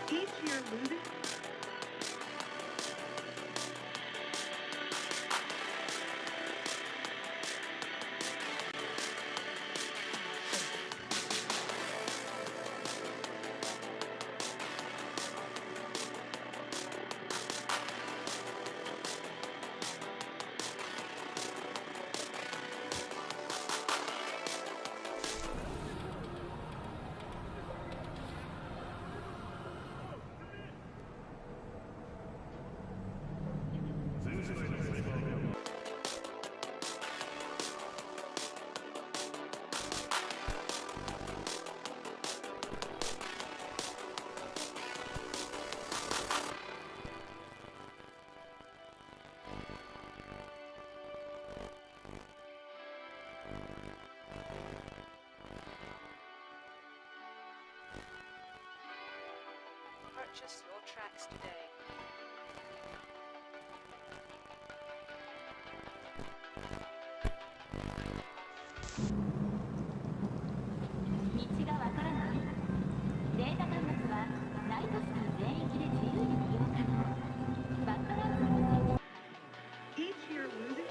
Each year losing. Purchase your tracks today. Each year losing.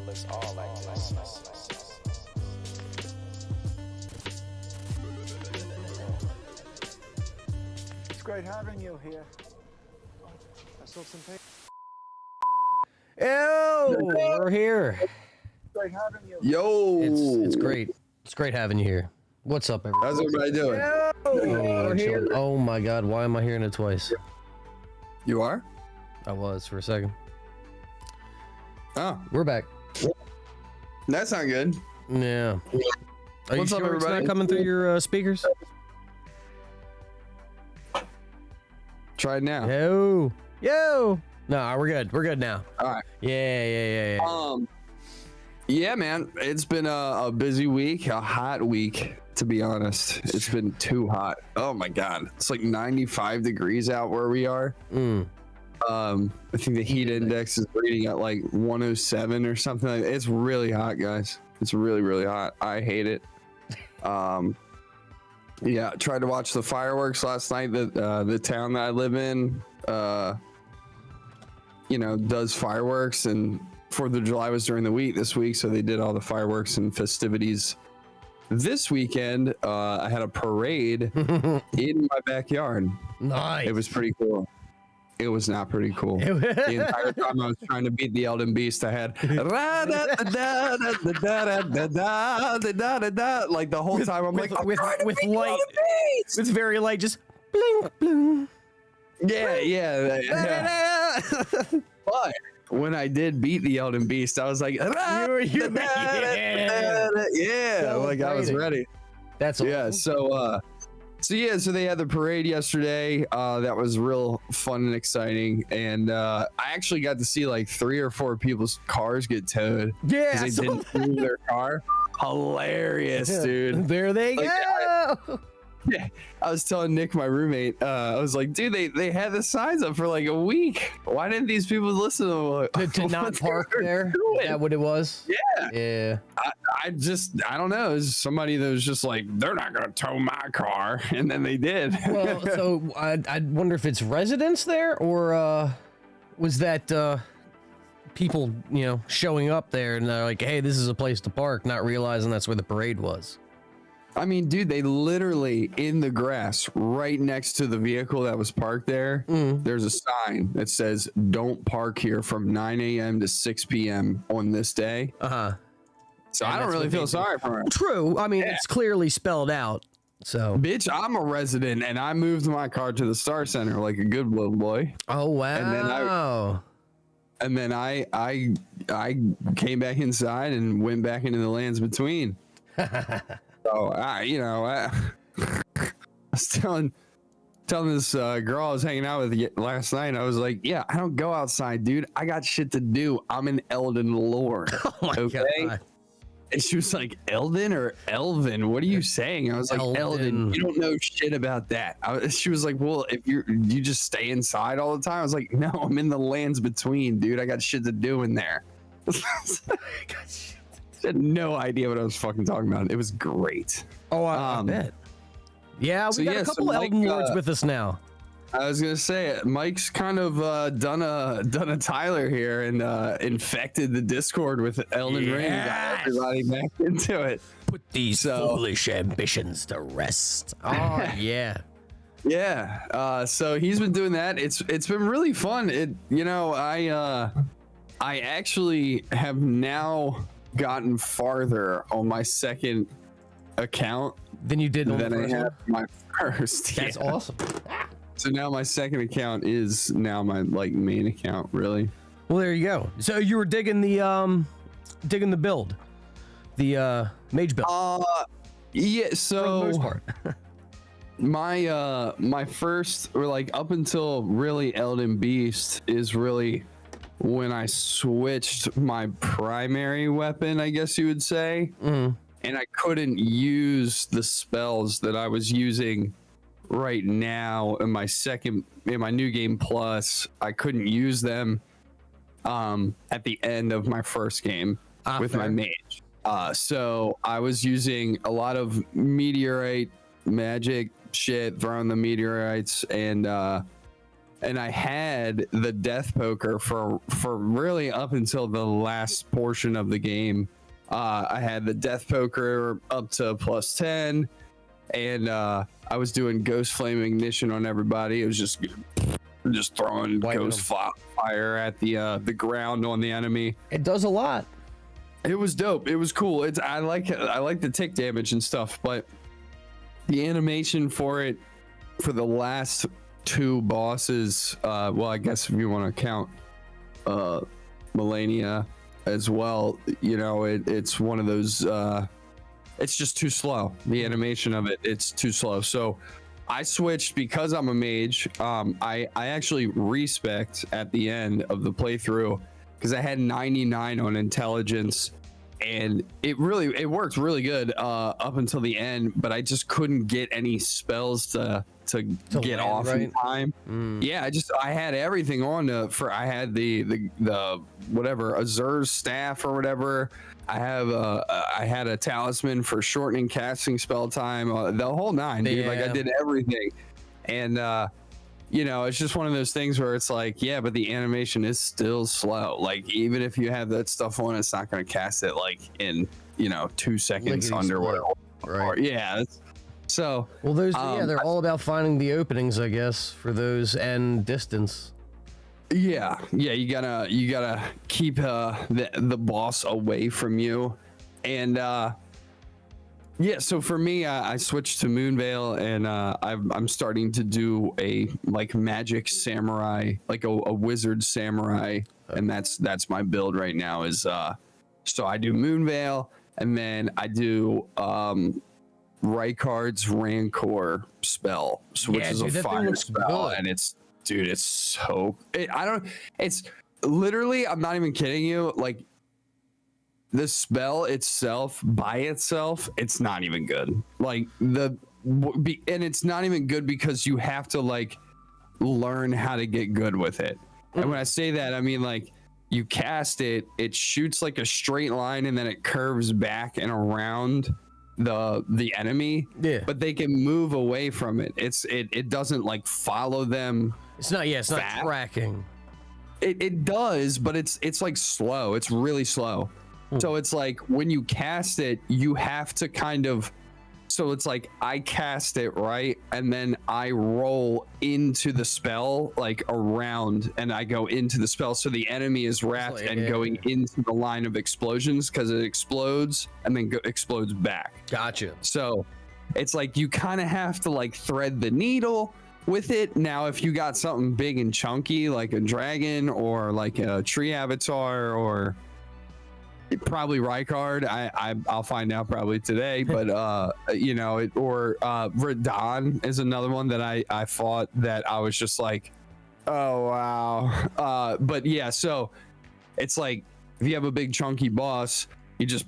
Looks all like this. It's great having you here. I saw some people. Ew, we're here. Great having you. Yo, It's great. It's great having you here. What's up, everybody? how's everybody doing? Oh, chilling. Oh my God, why am I hearing it twice? You are? I was for a second. Oh, We're back. that's not good. Yeah. Are What's you up, sure it's everybody? not coming through your speakers? Try it now. Yo. No, we're good. We're good now. All right. Yeah. Yeah, man, it's been a busy week, a hot week, to be honest. It's been too hot. Oh my God, it's like 95 degrees out where we are. I think the heat index is reading at like 107 or something. It's really hot, guys. It's really, really hot. I hate it. Yeah, tried to watch the fireworks last night. The town that I live in, does fireworks, and 4th of July was during the week this week, so they did all the fireworks and festivities. This weekend, I had a parade in my backyard. Nice. It was pretty cool. It was not pretty cool. The entire time I was trying to beat the Elden Beast, I had like the whole time. I'm with light. It's very light, just bling bling. Yeah. But when I did beat the Elden Beast, I was like, yeah, like I was ready. That's awesome. Yeah. So they had the parade yesterday. That was real fun and exciting, and I actually got to see like 3 or 4 people's cars get towed. Yeah, because they didn't move their car. Hilarious, dude. There they go. I was telling Nick, my roommate, I was like, dude, they had the signs up for like a week. Why didn't these people listen to not park there? Is that what it was? Yeah. I don't know. It was somebody that was just like, they're not gonna tow my car, and then they did. Well, so I wonder if it's residents there, or was that people showing up there and they're like, hey, this is a place to park, not realizing that's where the parade was. I mean, dude, they literally in the grass right next to the vehicle that was parked there. There's a sign that says, don't park here from 9 a.m. to 6 p.m. on this day. So I don't really feel sorry for her. True. I mean, it's clearly spelled out. So, bitch, I'm a resident and I moved my car to the Star Center like a good little boy. Oh, wow. And then I came back inside and went back into the lands between. So I was telling this girl I was hanging out with last night. I was like, yeah, I don't go outside, dude. I got shit to do. I'm an Elden Lord. Oh my God. And she was like, Elden or Elvin? What are you saying? I was like, Elden. You don't know shit about that. She was like, well, if you just stay inside all the time. I was like, no, I'm in the lands between, dude. I got shit to do in there. I had no idea what I was fucking talking about. It was great. Oh, I bet. Yeah, we got a couple Elden Lords with us now. I was gonna say, Mike's kind of done a Tyler here and infected the Discord with Elden Ring. Got everybody back into it. Put these foolish ambitions to rest. Oh yeah. Yeah. So he's been doing that. It's been really fun. I actually have now gotten farther on my second account than you did on than I had my first. That's awesome. So now my second account is now my main account, really. Well, there you go. So you were digging the build, the mage build. Yeah. So for the most part. my first, or up until really Elden Beast, is really when I switched my primary weapon, I guess you would say, and I couldn't use the spells that I was using right now in my new game plus. I couldn't use them at the end of my first game with my mage. So I was using a lot of meteorite magic shit, throwing the meteorites, and I had the death poker for really up until the last portion of the game. I had the death poker up to +10, and I was doing ghost flame ignition on everybody. It was just throwing ghost fire at the ground on the enemy. It does a lot. It was dope. It was cool. I like the tick damage and stuff, but the animation for it for the last 2 bosses, well, I guess if you want to count Melania as well, it's one of those, it's just too slow. The animation of it's too slow. So I switched because I'm a mage. I actually respect at the end of the playthrough because I had 99 on intelligence and it worked really good up until the end, but I just couldn't get any spells to get land, off right? in time. Yeah, I had everything on I had the whatever Azur's staff or whatever. I had a talisman for shortening casting spell time, the whole nine, dude. Like I did everything, and it's just one of those things where it's like, yeah, but the animation is still slow. Like even if you have that stuff on, it's not going to cast it like in 2 seconds under what. Right. Yeah. So well, those they're all about finding the openings, I guess, for those and distance. Yeah, you gotta keep the boss away from you, and so for me, I switched to Moonveil, and I'm starting to do a like magic samurai, like a wizard samurai, and that's my build right now. Is so I do Moonveil, and then I do Rykard's Rancor spell, which is a fire spell, and it's it's literally, I'm not even kidding you, like the spell itself by itself, it's not even good. Like and it's not even good because you have to like learn how to get good with it. And when I say that, I mean like you cast it, it shoots like a straight line and then it curves back and around the enemy, but they can move away from it. It doesn't like follow them. It's not tracking. It does, but it's like slow. It's really slow. So it's like when you cast it, you have to kind of, so it's like I cast it, right? And then I roll into the spell, like around, and I go into the spell. So the enemy is wrapped and going into the line of explosions because it explodes and then explodes back. Gotcha. So it's like you kind of have to like thread the needle with it. Now, if you got something big and chunky like a dragon or like a tree avatar or probably Rykard, I'll find out probably today, but Radon is another one that I fought that I was just like, oh wow. But yeah, so it's like if you have a big chunky boss, you just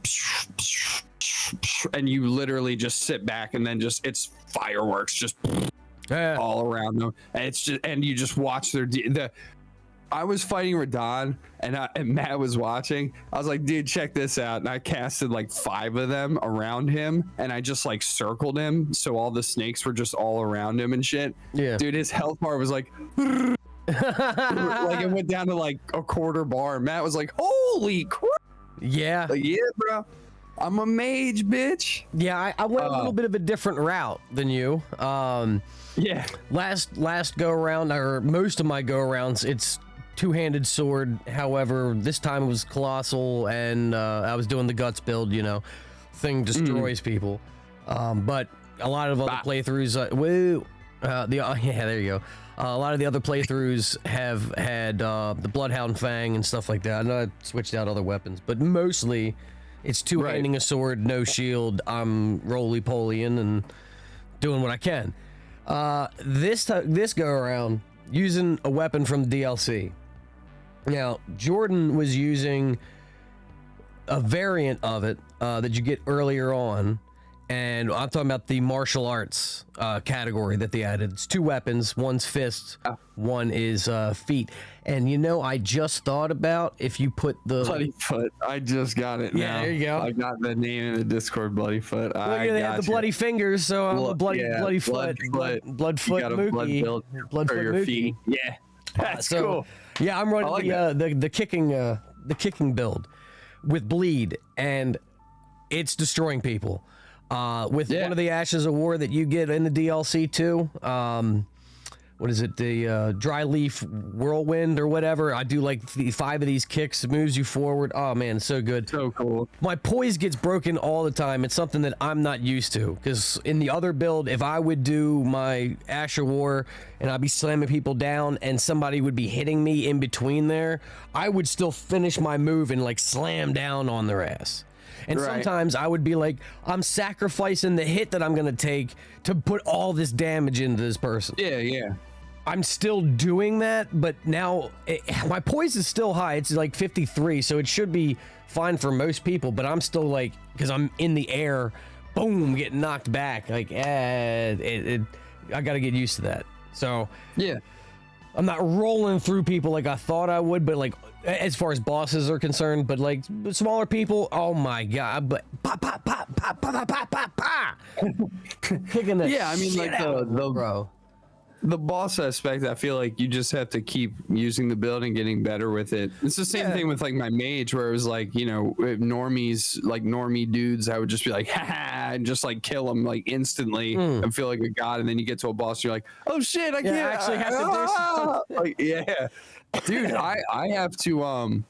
and you literally just sit back and then just it's fireworks just all around them, and it's just, and you just watch I was fighting Radon and Matt was watching. I was like, dude, check this out. And I casted like 5 of them around him and I just like circled him. So all the snakes were just all around him and shit. Yeah. Dude, his health bar was like, like it went down to like a quarter bar. And Matt was like, holy crap. Yeah. Like, yeah, bro. I'm a mage, bitch. Yeah, I went a little bit of a different route than you. Yeah. Last go around, or most of my go arounds, it's two-handed sword. However, this time it was colossal, and I was doing the guts build. Thing destroys people. But a lot of other playthroughs, there you go. A lot of the other playthroughs have had the Bloodhound Fang and stuff like that. I know I switched out other weapons, but mostly it's two-handing a sword, no shield. I'm roly-polying and doing what I can. This go around, using a weapon from DLC. Now, Jordan was using a variant of it that you get earlier on, and I'm talking about the martial arts category that they added. It's 2 weapons, one's fists, one is feet. And I just thought about if you put the Bloody Foot. I just got it. Yeah, now. there you go. I got the name in the Discord, Bloody Foot. Well, they have the bloody fingers, so I'm a bloody foot. Blood foot. You got a blood build for your feet. Yeah, that's cool. Yeah, I'm running the kicking build with bleed, and it's destroying people. With one of the Ashes of War that you get in the DLC too. What is it? The dry leaf whirlwind or whatever. I do like 5 of these kicks, moves you forward. Oh man, it's so good. So cool. My poise gets broken all the time. It's something that I'm not used to, because in the other build, if I would do my Ash of War and I'd be slamming people down and somebody would be hitting me in between there, I would still finish my move and like slam down on their ass. And sometimes I would be like, I'm sacrificing the hit that I'm going to take to put all this damage into this person. Yeah. I'm still doing that, but now my poise is still high. It's like 53, so it should be fine for most people, but I'm still like, because I'm in the air, boom, getting knocked back. Like, I got to get used to that. So, yeah. I'm not rolling through people like I thought I would, but like, as far as bosses are concerned, but like smaller people, oh my God, but pop, pop, pop, pop, pop, pop, pop, pop. Kicking the Yeah, I mean, shit like out, the boss aspect, I feel like you just have to keep using the build and getting better with it. It's the same thing with like my mage, where it was like, you know, normies, like normie dudes, I would just be like, ha ha, and just like kill them like instantly and feel like a god. And then you get to a boss, and you're like, oh shit, I can't actually have to do something. like, yeah, dude, I have to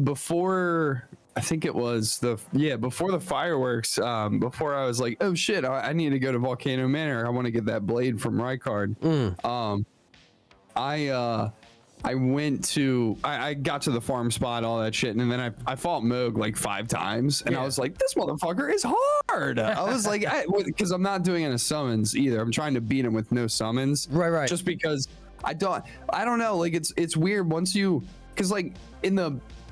before. I think it was before the fireworks, before I was like, oh shit, I need to go to Volcano Manor. I want to get that blade from Rykard. I got to the farm spot, all that shit, and then I fought Moog like 5 times, and I was like, this motherfucker is hard. I was like, because I'm not doing any summons either. I'm trying to beat him with no summons. Right. Just because I don't know, like it's weird once you, because like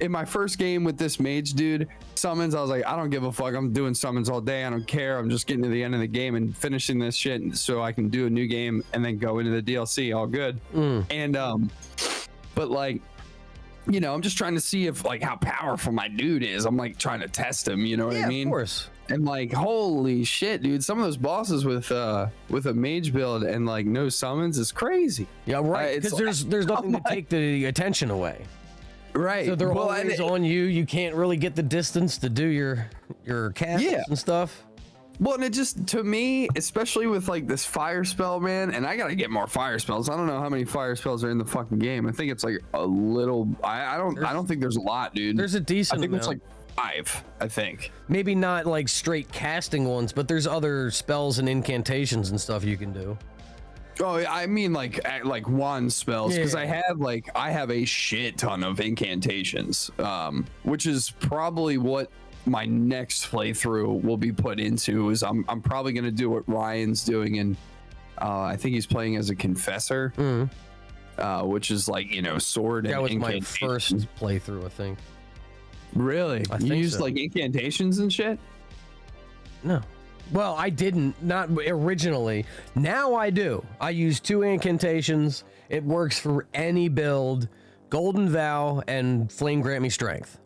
in my first game with this mage dude, summons, I was like, I don't give a fuck. I'm doing summons all day. I don't care. I'm just getting to the end of the game and finishing this shit so I can do a new game and then go into the DLC. All good. And but like, you know, I'm just trying to see if like how powerful my dude is. I'm like trying to test him. You know what I mean? Of course. And like, holy shit, dude! Some of those bosses with a mage build and like no summons is crazy. Yeah, right. Because there's nothing to take the attention away. Right. So they're always on you. You can't really get the distance to do your casts and stuff. Well, and it just, to me, especially with like this fire spell, man, and I gotta get more fire spells. I don't know how many fire spells are in the fucking game. I think it's like a little. I don't think there's a lot, dude. There's a decent. I think amount. it's like 5. I think. Maybe not like straight casting ones, but there's other spells and incantations and stuff you can do. Oh, I mean like wand spells, because Yeah. I have a shit ton of incantations, which is probably what my next playthrough will be put into. Is I'm probably gonna do what Ryan's doing, and I think he's playing as a confessor, which is like, you know, sword and That was my incantation. first playthrough, I think. Really? I You think used so. like incantations and shit? No. Well, I didn't, not originally. Now I do. I use 2 incantations. It works for any build. Golden Vow and Flame Grant Me Strength.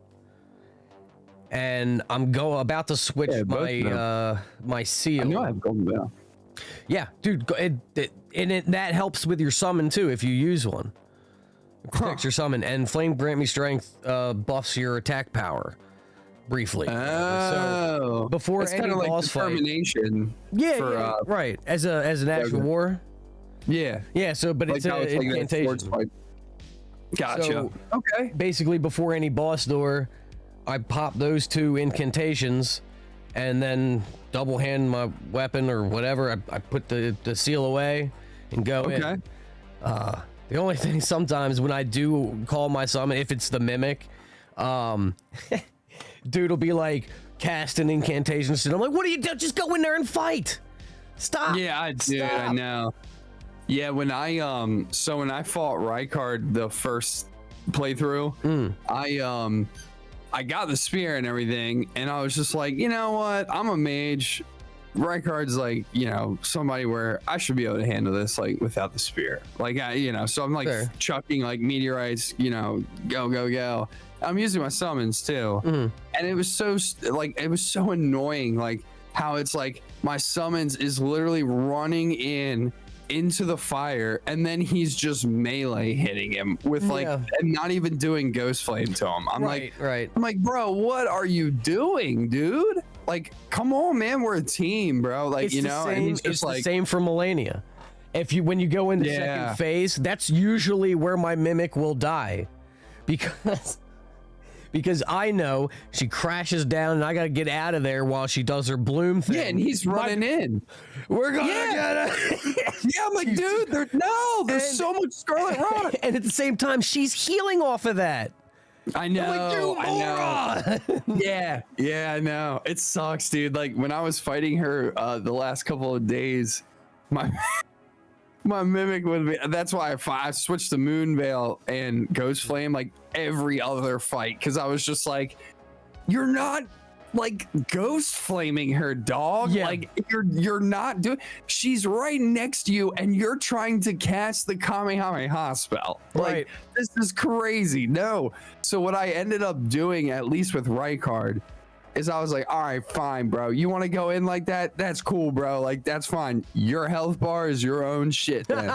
And I'm about to switch my seal. I know I have Golden Veil. Yeah, dude, that helps with your summon too if you use one. It protects your summon, and Flame Grant Me Strength buffs your attack power briefly. So before it's any kind of like boss fight, determination. right, as an actual war. Yeah. So but Like it's how an it's like that incantation. swords fight. Gotcha. So, okay. Basically, before any boss door, I pop those 2 incantations, and then double hand my weapon or whatever. I put the seal away and go in. The only thing sometimes when I do call my summon, if it's the mimic, dude will be like casting incantations, and I'm like, what are you doing? Just go in there and fight. Stop. Yeah, I did. Stop. I know. Yeah, when I fought Rykard the first playthrough, I got the spear and everything, and I was just like, you know what? I'm a mage. Rykard's like, you know, somebody where I should be able to handle this like without the spear. Like, so I'm like Fair. chucking like meteorites, you know, go. I'm using my summons too, and it was so annoying, like how it's like my summons is literally running into the fire, and then he's just melee hitting him with like, and not even doing ghost flame to him. I'm like, bro, what are you doing, dude? Like, come on, man, we're a team, bro. Like, It's you the know, same, and he's it's just like, the same for Melania. When you go into second phase, that's usually where my mimic will die, because I know she crashes down and I gotta get out of there while she does her bloom thing. yeah, and he's running in. We're gonna Yeah, I'm like, dude, there's so much Scarlet Rock. and at the same time, she's healing off of that. I know. I know. Yeah, I know. It sucks, dude. Like when I was fighting her the last couple of days, my My mimic would be. That's why I switched to Moonveil and Ghost Flame like every other fight, because I was just like, you're not like ghost flaming her, dog. Yeah. Like you're not doing. She's right next to you, and you're trying to cast the Kamehameha spell. Like Right. this is crazy. No. So what I ended up doing, at least with Rykard, is I was like, all right, fine, bro. You want to go in like that? That's cool, bro. Like, that's fine. Your health bar is your own shit, then.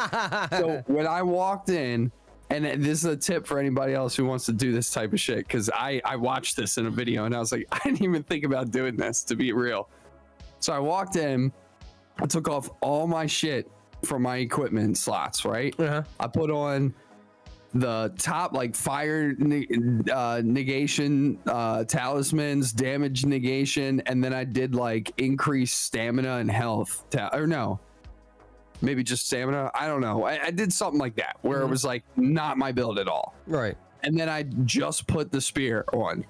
So when I walked in, and this is a tip for anybody else who wants to do this type of shit, because I watched this in a video, and I was like, I didn't even think about doing this, to be real. So I walked in, I took off all my shit from my equipment slots, right? Uh-huh. I put on the top like fire negation, talismans, damage negation, and then I did like increased stamina and health, or no, maybe just stamina. I don't know. I did something like that where it was like not my build at all. Right. And then I just put the spear on.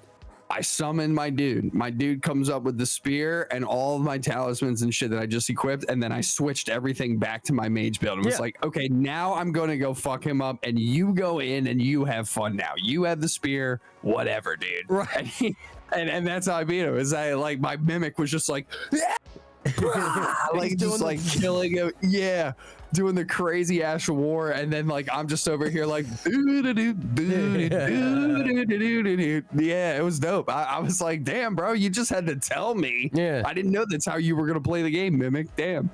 I summon my dude. My dude comes up with the spear and all of my talismans and shit that I just equipped, and then I switched everything back to my mage build. It was like, okay, now I'm going to go fuck him up, and you go in and you have fun now. You have the spear, whatever, dude. Right. And that's how I beat him. Is I like my mimic was just like, like just like killing him. Yeah. Doing the crazy Ash of War, and then like I'm just over here like yeah, it was dope. I was like, damn, bro, you just had to tell me. Yeah, I didn't know that's how you were gonna play the game, Mimic. Damn.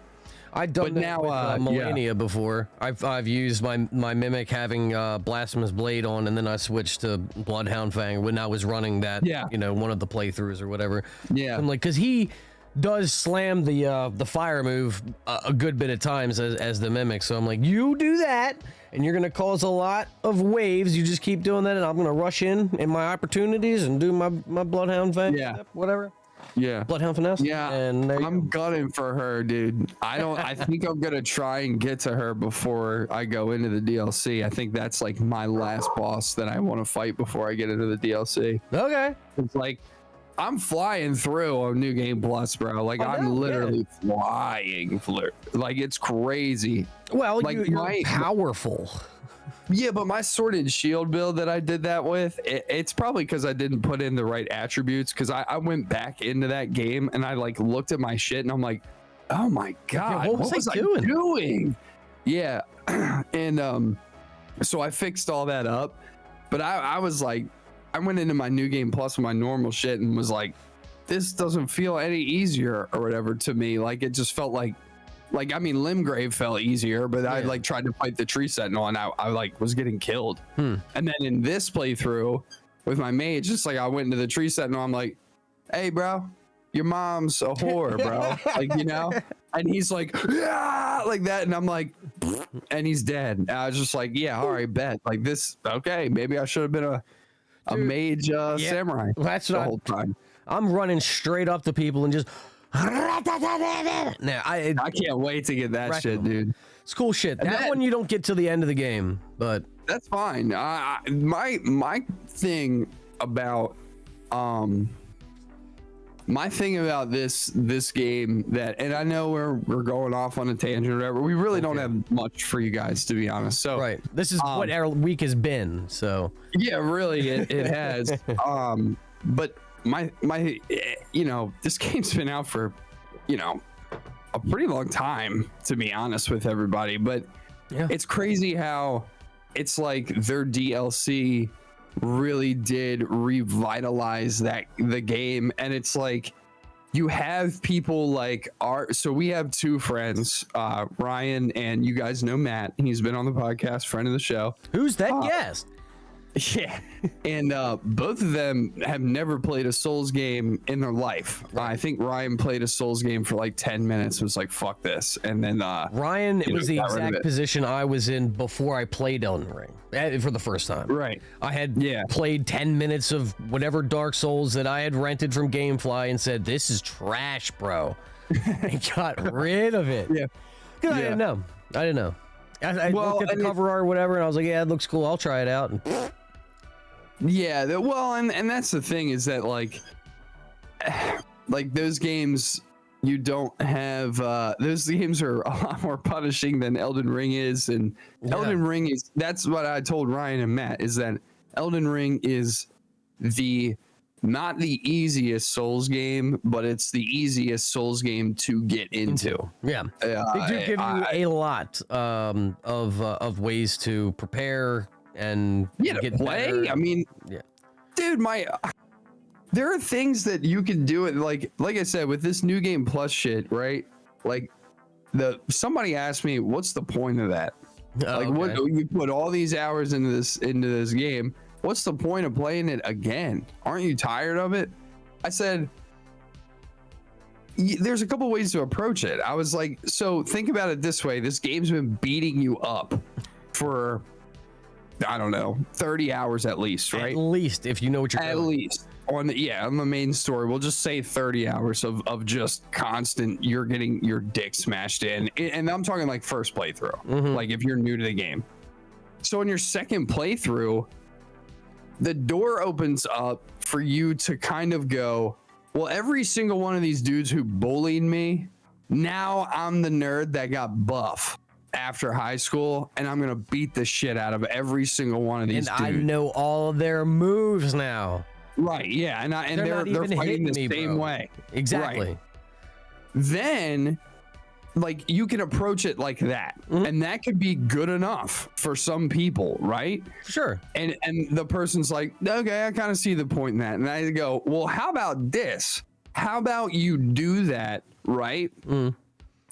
I've done that now, with Millennia before. I've used my Mimic having Blasphemous Blade on, and then I switched to Bloodhound Fang when I was running that, you know, one of the playthroughs or whatever. Yeah, I'm like, because he does slam the fire move a good bit of times as the Mimic, so I'm like, you do that and you're gonna cause a lot of waves. You just keep doing that, and I'm gonna rush in my opportunities and do my Bloodhound Fang, whatever. Yeah, Bloodhound Finesse. Yeah, and I'm gunning for her, dude. I think I'm gonna try and get to her before I go into the DLC. I think that's like my last boss that I want to fight before I get into the DLC. Okay. It's like I'm flying through on New Game Plus, bro. Like I'm literally flying through. Like it's crazy. Well, like you're powerful. Yeah, but my sword and shield build that I did that with, it's probably because I didn't put in the right attributes. Because I went back into that game and I like looked at my shit and I'm like, oh my god, what was I doing? Yeah, and so I fixed all that up. But I was like, I went into my New Game Plus with my normal shit and was like, this doesn't feel any easier or whatever to me. Like it just felt like I mean, Limgrave felt easier, but I like tried to fight the tree sentinel and I like was getting killed. And then in this playthrough with my mage, just like I went into the tree sentinel, I'm like, hey bro, your mom's a whore, bro. Like, you know, and he's like, yeah, like that. And I'm like, and he's dead. And I was just like, yeah, all right, bet. Like this. Okay. Maybe I should have been a mage samurai. That's the whole time. I'm running straight up to people and just now I can't wait to get that shit, dude. It's cool shit. That one you don't get till the end of the game, but that's fine. My thing about this game that, and I know we're going off on a tangent or whatever. We really don't have much for you guys, to be honest. So right, this is what our week has been. So yeah, really, it has. But my you know, this game's been out for, you know, a pretty long time, to be honest with everybody. But it's crazy how it's like their DLC really did revitalize the game. And it's like you have people like so we have two friends, Ryan, and you guys know Matt. He's been on the podcast, friend of the show. Who's that guest? Yeah, and both of them have never played a Souls game in their life. I think Ryan played a Souls game for like 10 minutes, was like, fuck this. And then Ryan was the exact position I was in before I played Elden Ring for the first time. Right. I had played 10 minutes of whatever Dark Souls that I had rented from Gamefly and said, this is trash, bro. And got rid of it. Yeah. Because I didn't know. I looked at the cover art or whatever, and I was like, yeah, it looks cool. I'll try it out. And yeah, and that's the thing, is that like those games, you don't have those games are a lot more punishing than Elden Ring is, and Elden Ring is, that's what I told Ryan and Matt, is that Elden Ring is not the easiest Souls game, but it's the easiest Souls game to get into. Yeah, they do give you a lot of ways to prepare and to play. Better. I mean, dude, there are things that you can do it like I said with this new game plus shit, right? Like somebody asked me, what's the point of that? What you put all these hours into this game? What's the point of playing it again? Aren't you tired of it? I said, there's a couple ways to approach it. I was like, so think about it this way. This game's been beating you up for, I don't know, 30 hours at least, right? At least, if you know what you're doing. At least. On the main story, we'll just say 30 hours of just constant, you're getting your dick smashed in. And I'm talking like first playthrough, like if you're new to the game. So in your second playthrough, the door opens up for you to kind of go, well, every single one of these dudes who bullied me, now I'm the nerd that got buff after high school, and I'm going to beat the shit out of every single one of these dudes. I know all of their moves now. Right, yeah, and they're fighting the same way. Exactly. Right. Then, like, you can approach it like that, and that could be good enough for some people, right? Sure. And the person's like, okay, I kind of see the point in that, and I go, well, how about this? How about you do that, right?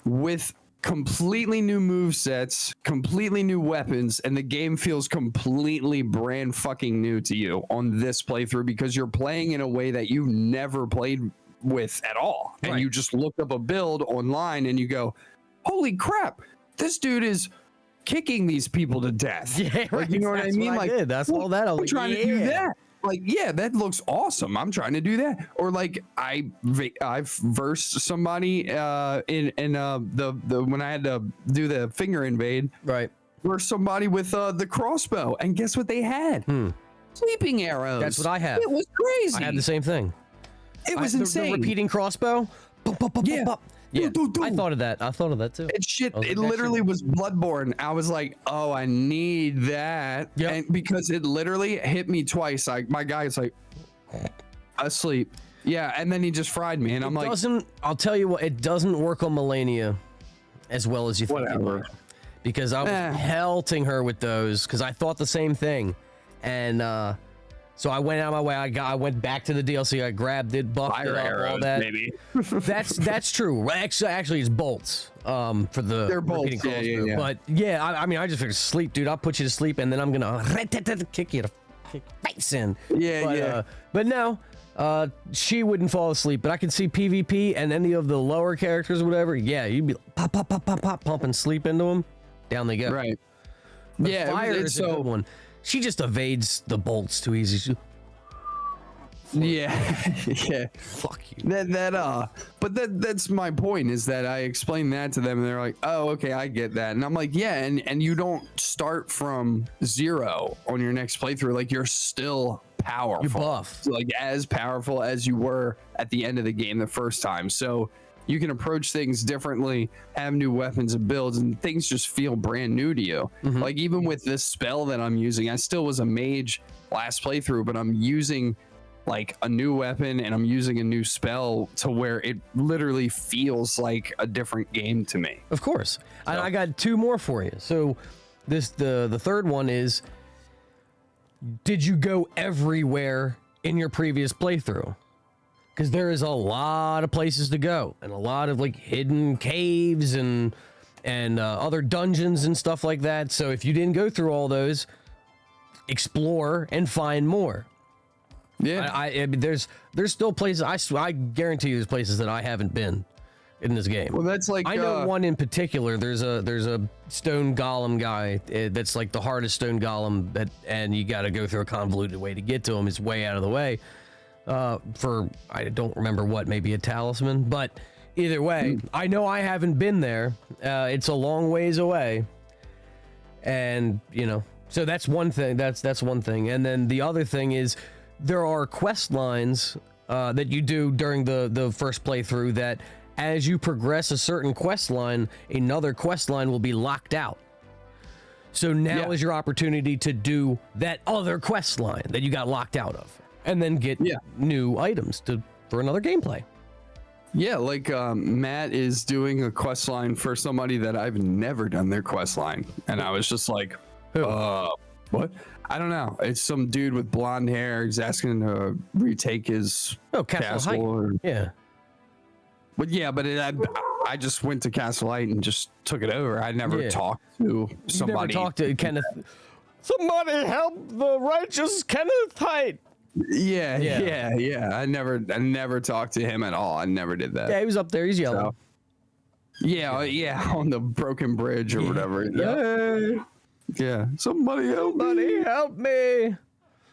With completely new movesets, completely new weapons, and the game feels completely brand fucking new to you on this playthrough because you're playing in a way that you never played with at all. And you just looked up a build online and you go, holy crap, this dude is kicking these people to death. Yeah, right. Like, you know what I mean? Like, that's all that. I'm trying to do that. Like, yeah, that looks awesome. I'm trying to do that. Or like I've versed somebody in the when I had to do the finger invade. Right. Versed somebody with the crossbow, and guess what they had? Sleeping arrows. That's what I had. It was crazy. I had the same thing. It was insane. The repeating crossbow. Yeah. Yeah, I thought of that. I thought of that too. It literally was Bloodborne. I was like, oh, I need that. Yep. And because it literally hit me twice. Like, my guy's like asleep. Yeah, and then he just fried me, and I'm like, I'll tell you what, it doesn't work on Melania as well as you think it would. Because I was pelting her with those because I thought the same thing. And so I went out of my way. I went back to the DLC. I grabbed it, buffed it up, all that. Maybe. That's true. Actually, it's bolts. For the they're bolts. Yeah. But yeah, I mean, I just figured sleep, dude. I'll put you to sleep, and then I'm gonna kick you to face in. But no, she wouldn't fall asleep. But I can see PvP and any of the lower characters, or whatever. Yeah, you'd be pop, pumping sleep into them. Down they go. Right. But fire is a good one. She just evades the bolts too easy. Yeah. Fuck you. But that's my point, is that I explained that to them and they're like, oh, okay, I get that. And I'm like, yeah, and you don't start from zero on your next playthrough. Like, you're still powerful. You're buff. So, like, as powerful as you were at the end of the game the first time. So you can approach things differently, have new weapons and builds, and things just feel brand new to you. Like, even with this spell that I'm using, I still was a mage last playthrough, but I'm using like a new weapon and I'm using a new spell to where it literally feels like a different game to me. Of course. So. I got two more for you. So the third one is, did you go everywhere in your previous playthrough? Because there is a lot of places to go and a lot of like hidden caves and other dungeons and stuff like that. So if you didn't go through all those, explore and find more. Yeah, I mean, there's still places. I guarantee you, there's places that I haven't been in this game. Well, that's like, I know one in particular. There's a stone golem guy that's like the hardest stone golem and you got to go through a convoluted way to get to him. It's way out of the way. For I don't remember what, maybe a talisman, but either way, I know I haven't been there. It's a long ways away, and you know, so that's one thing. That's one thing, and then the other thing is there are quest lines that you do during the first playthrough that as you progress a certain quest line, another quest line will be locked out. So now is your opportunity to do that other quest line that you got locked out of, and then get new items for another gameplay. Yeah, like Matt is doing a quest line for somebody that I've never done their quest line, and I was just like, what? I don't know. It's some dude with blonde hair. He's asking to retake his castle. Yeah. But I just went to Castle Height and just took it over. I never talked to somebody. You never talked to Kenneth. Somebody help the righteous Kenneth Height. Yeah. I never talked to him at all. I never did that. Yeah, he was up there. He's yelling. So, yeah, on the broken bridge or whatever. Yeah. Somebody help me.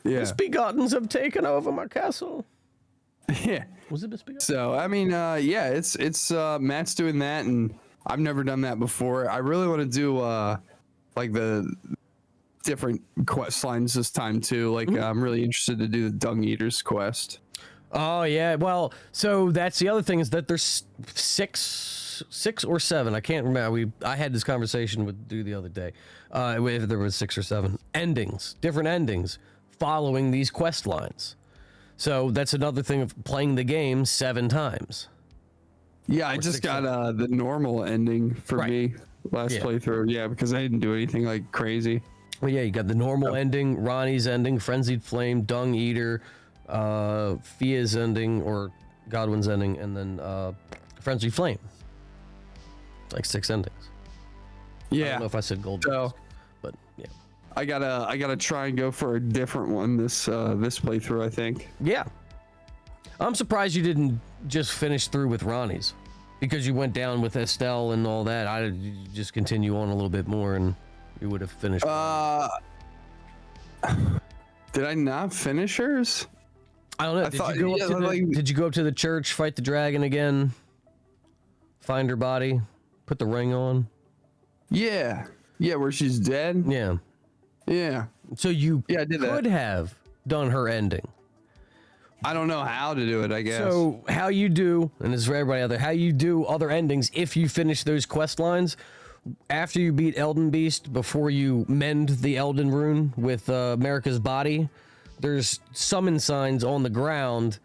Yeah. Misbegottens have taken over my castle. Yeah. Was it Misbegotten? So I mean, it's Matt's doing that, and I've never done that before. I really want to do like the different quest lines this time too. Like I'm really interested to do the Dung Eaters quest. Oh yeah, well, so that's the other thing is that there's six or seven. I can't remember. I had this conversation with Dude the other day. If there was 6 or 7 different endings following these quest lines. So that's another thing of playing the game 7 times. Yeah, I just got the normal ending for me last playthrough. Yeah, because I didn't do anything like crazy. Well, yeah, you got the normal ending, Ronnie's ending, Frenzied Flame, Dung Eater, Fia's ending, or Godwin's ending, and then Frenzied Flame. Like 6 endings. Yeah. I don't know if I said gold, but yeah. I gotta try and go for a different one this playthrough, I think. Yeah. I'm surprised you didn't just finish through with Ronnie's, because you went down with Estelle and all that. You just continue on a little bit more and you would have finished. Did I not finish hers? I don't know. Did you go up to the church, fight the dragon again, find her body, put the ring on? Yeah, where she's dead. Yeah. So you I did could have done her ending. I don't know how to do it, I guess. So how you do, and this is for everybody out there, how you do other endings if you finish those quest lines after you beat Elden Beast, before you mend the Elden Rune with America's body, there's summon signs on the ground,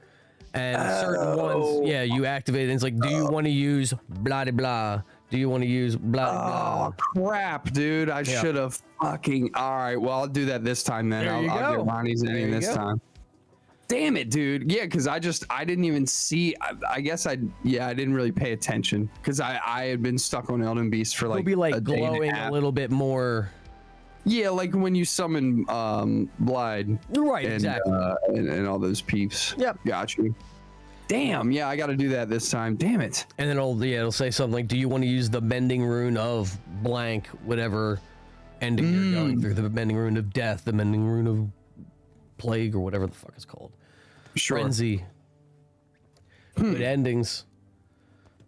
and certain ones, you activate it, and it's like, do you want to use blah de blah? Do you want to use blah blah? Oh crap, dude! I should have fucking. All right, well, I'll do that this time then. I'll get Ronnie's ending this time. Damn it, dude! Yeah, because I didn't even see. I guess I didn't really pay attention because I had been stuck on Elden Beast for like. It'll be like glowing a little bit more. Yeah, like when you summon Blide. Right, and, exactly. And all those peeps. Yep. Got you. Damn, yeah, I got to do that this time. Damn it. And then it'll say something like, do you want to use the mending rune of blank, whatever ending you're going through, the mending rune of death, the mending rune of plague, or whatever the fuck it's called. Sure. Frenzy. Good endings.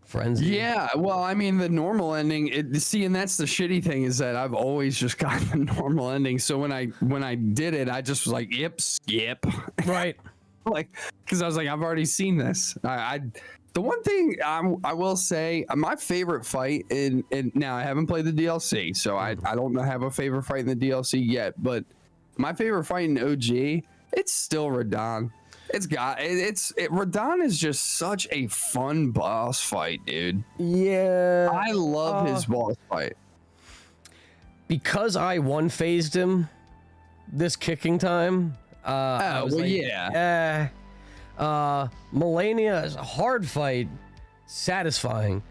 Frenzy. Yeah, well, I mean, the normal ending, and that's the shitty thing, is that I've always just gotten the normal ending. So when I did it, I just was like, yep, skip. Right. Like, because I was like, I've already seen this. The one thing I will say, my favorite fight in now, I haven't played the DLC, so I don't have a favorite fight in the DLC yet, but my favorite fight in OG, it's still Radahn. Radahn is just such a fun boss fight, dude. Yeah. I love his boss fight. Because I one-phased him this kicking time. Melania is a hard fight, satisfying.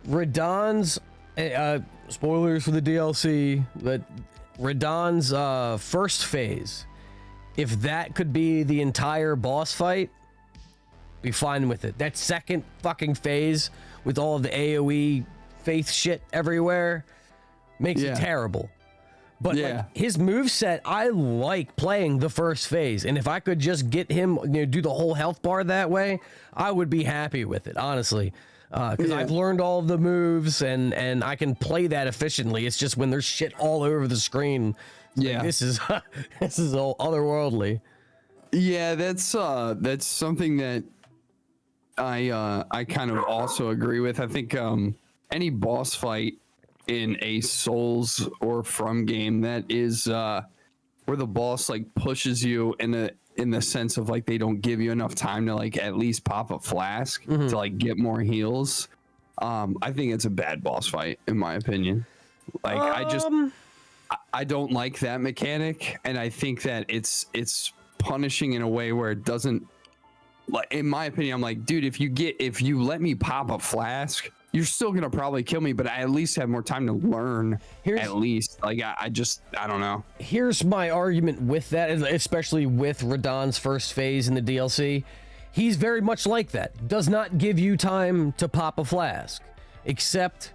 Radahn's spoilers for the DLC, but Radahn's first phase, if that could be the entire boss fight, be fine with it. That second fucking phase with all of the AoE faith shit everywhere makes it terrible. But like, his moveset, I like playing the first phase, and if I could just get him, do the whole health bar that way, I would be happy with it, honestly. Because I've learned all of the moves, and I can play that efficiently. It's just when there's shit all over the screen, like, this is all otherworldly. Yeah, that's something that I kind of also agree with. I think any boss fight in a Souls or From game that is where the boss like pushes you in the sense of like they don't give you enough time to like at least pop a flask to like get more heals. I think it's a bad boss fight in my opinion. Like I don't like that mechanic, and I think that it's punishing in a way where it doesn't, like, in my opinion, I'm like, dude, if you let me pop a flask, you're still gonna probably kill me, but I at least have more time to learn. At least, like, I don't know. Here's my argument with that, especially with Radahn's first phase in the DLC. He's very much like that. Does not give you time to pop a flask, except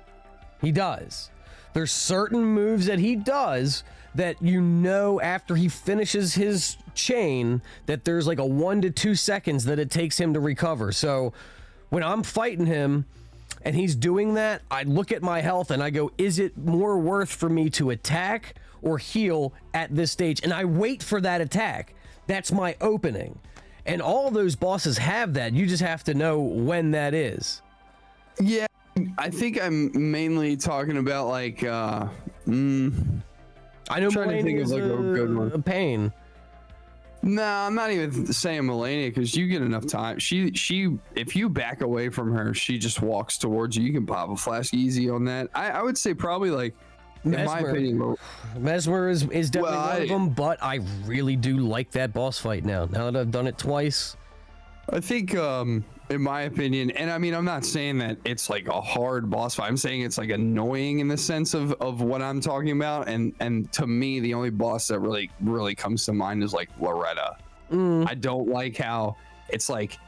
he does. There's certain moves that he does that you know after he finishes his chain that there's like a 1 to 2 seconds that it takes him to recover. So when I'm fighting him and he's doing that, I look at my health and I go, is it more worth for me to attack or heal at this stage? And I wait for that attack. That's my opening. And all those bosses have that. You just have to know when that is. Yeah, I think I'm mainly talking about like I know Melania is like a good one. A pain. No, I'm not even saying Melania because you get enough time. She if you back away from her, she just walks towards you. You can pop a flask easy on that. I would say probably like Mesmer. In my opinion, Mesmer is definitely one of them, but I really do like that boss fight now that I've done it twice. I think in my opinion, and I mean, I'm not saying that it's like a hard boss fight. I'm saying it's like annoying in the sense of what I'm talking about. And to me, the only boss that really comes to mind is like Loretta. I don't like how it's like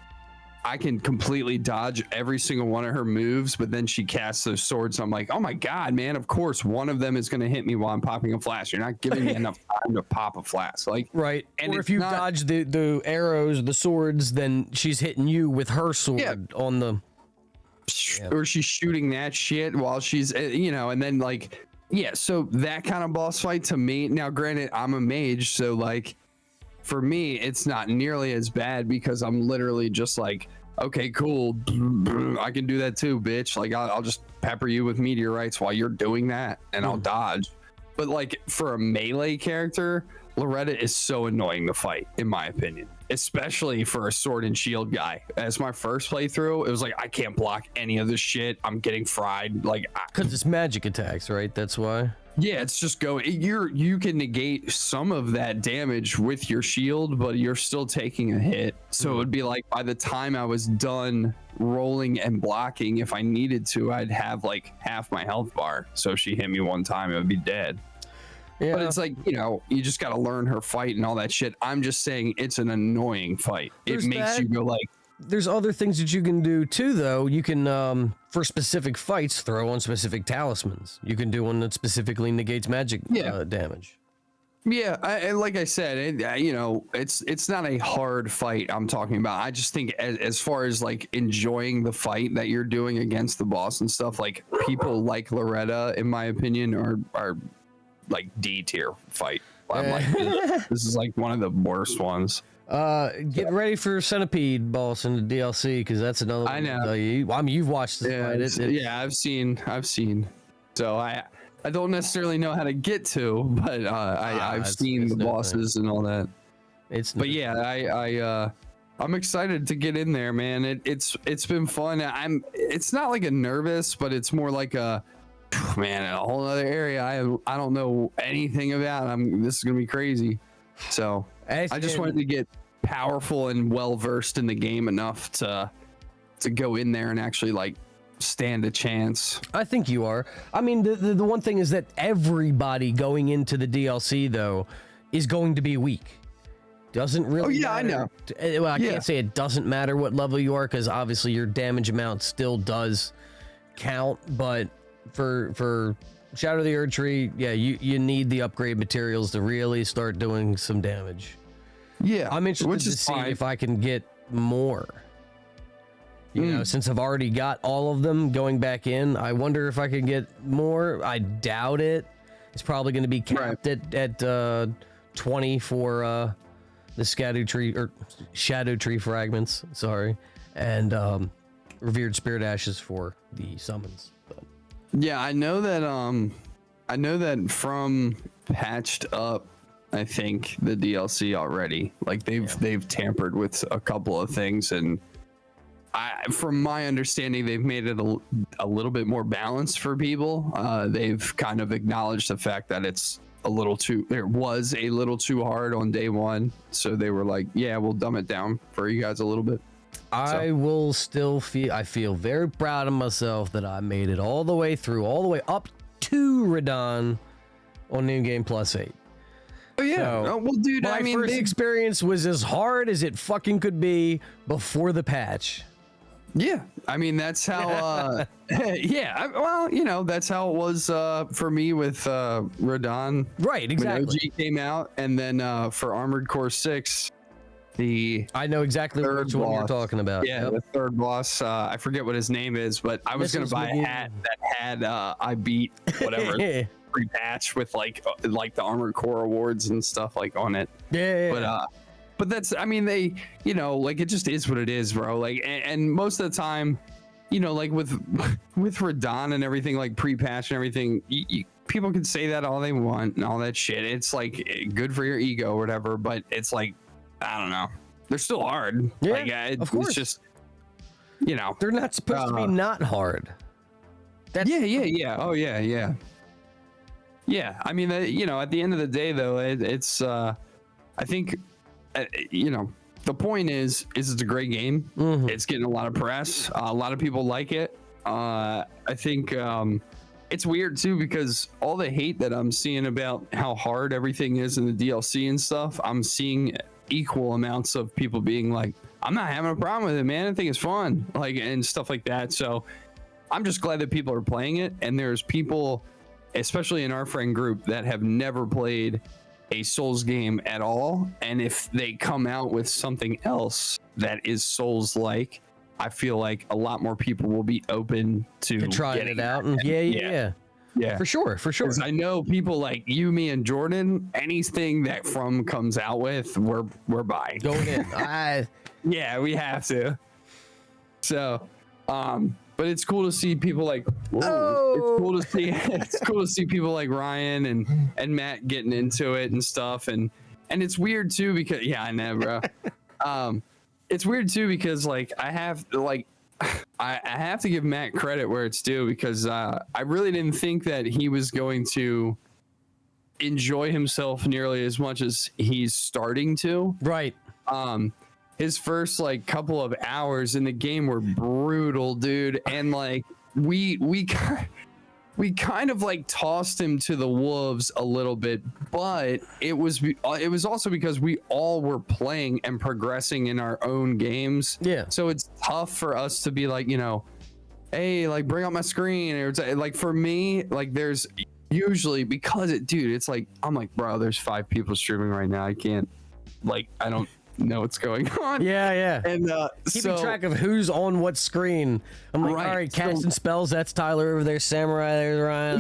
I can completely dodge every single one of her moves, but then she casts those swords. I'm like, oh my God, man, of course one of them is going to hit me while I'm popping a flash. You're not giving me enough time to pop a flash. Like, right. And or if you dodge the arrows, the swords, then she's hitting you with her sword on the... Yeah. Or she's shooting that shit while she's, and then like, so that kind of boss fight to me, now granted, I'm a mage, so like, for me, it's not nearly as bad because I'm literally just like, okay, cool, I can do that too, bitch. Like, I'll just pepper you with meteorites while you're doing that, and I'll dodge. But like, for a melee character, Loretta is so annoying to fight, in my opinion, especially for a sword and shield guy. As my first playthrough, it was like, I can't block any of this shit. I'm getting fried. Like, because it's magic attacks, right? That's why. Yeah, it's just you can negate some of that damage with your shield, but you're still taking a hit. So it would be like by the time I was done rolling and blocking, if I needed to, I'd have like half my health bar. So if she hit me one time, it would be dead. Yeah. But it's like, you just got to learn her fight and all that shit. I'm just saying it's an annoying fight. It makes you go like... There's other things that you can do too, though. You can, for specific fights, throw on specific talismans. You can do one that specifically negates magic damage. Yeah, and like I said, it's not a hard fight I'm talking about. I just think as far as like enjoying the fight that you're doing against the boss and stuff, like people like Loretta, in my opinion, are like D tier fight. I'm like, this is like one of the worst ones. Get ready for Centipede boss in the DLC because that's another one. I know. I mean, you've watched this fight. I've seen. So I don't necessarily know how to get to, but I've seen the bosses and all that. I'm excited to get in there, man. It's been fun. It's not like a nervous, but it's more like a whole other area I don't know anything about. This is gonna be crazy. So I just wanted to get powerful and well versed in the game enough to go in there and actually like stand a chance. I think you are. I mean, the one thing is that everybody going into the DLC though is going to be weak. Doesn't really matter. I know. Well, I can't say it doesn't matter what level you are because obviously your damage amount still does count, but for Shadow of the Erd Tree, you need the upgrade materials to really start doing some damage. Yeah, I'm interested to see if I can get more. Since I've already got all of them going back in, I wonder if I can get more. I doubt it. It's probably going to be capped at 20 for the Shadow Tree fragments. Sorry, and revered spirit ashes for the summons. But Yeah, I know that from patched up, I think the DLC already. Like they've tampered with a couple of things, and from my understanding, they've made it a little bit more balanced for people. They've kind of acknowledged the fact that it was a little too hard on day one, so they were like, yeah, we'll dumb it down for you guys a little bit. I feel very proud of myself that I made it all the way up to Radon on New Game Plus 8. Oh yeah, So, well, dude, my first experience was as hard as it fucking could be before the patch. Yeah, I mean that's how. Well, that's how it was for me with Radon. Right, exactly. When OG came out, and then for Armored Core 6, I know exactly which one you're talking about. Yeah, the third boss. I forget what his name is, but I was gonna buy a hat that had I beat whatever pre-patch with like the Armored Core awards and stuff like on it. Yeah. But that's, I mean, they, like it just is what it is, bro. Like, and most of the time, like with Radon and everything, like pre-patch and everything, people can say that all they want and all that shit. It's like good for your ego or whatever, but it's like, I don't know. They're still hard. Yeah, like, of course. It's just, they're not supposed to be not hard. Yeah. Oh yeah. Yeah. I mean, at the end of the day, though, it's, I think, the point is it's a great game. Mm-hmm. It's getting a lot of press. A lot of people like it. I think it's weird too, because all the hate that I'm seeing about how hard everything is in the DLC and stuff, I'm seeing equal amounts of people being like, I'm not having a problem with it, man. I think it's fun, like, and stuff like that. So I'm just glad that people are playing it. And there's people, especially in our friend group, that have never played a Souls game at all, and if they come out with something else that is Souls like, I feel like a lot more people will be open to trying it out. And yeah, for sure. Because I know people like you, me, and Jordan. Anything that From comes out with, we're buying. Going in. Yeah, we have to. So, but it's cool to see people like. It's cool to see people like Ryan and Matt getting into it and stuff, and it's weird too because I know, bro. It's weird too because like I have to give Matt credit where it's due, because I really didn't think that he was going to enjoy himself nearly as much as he's starting to. Right. His first like couple of hours in the game were brutal, dude, and like we kind of like tossed him to the wolves a little bit, but it was also because we all were playing and progressing in our own games. Yeah. So it's tough for us to be like, hey, like bring up my screen, or like for me, like there's usually, because it's like I'm like, bro, there's 5 people streaming right now. I can't, like, I don't know what's going on. Yeah. And keeping track of who's on what screen. I'm like, all right, casting spells, that's Tyler over there, Samurai, there's Ryan.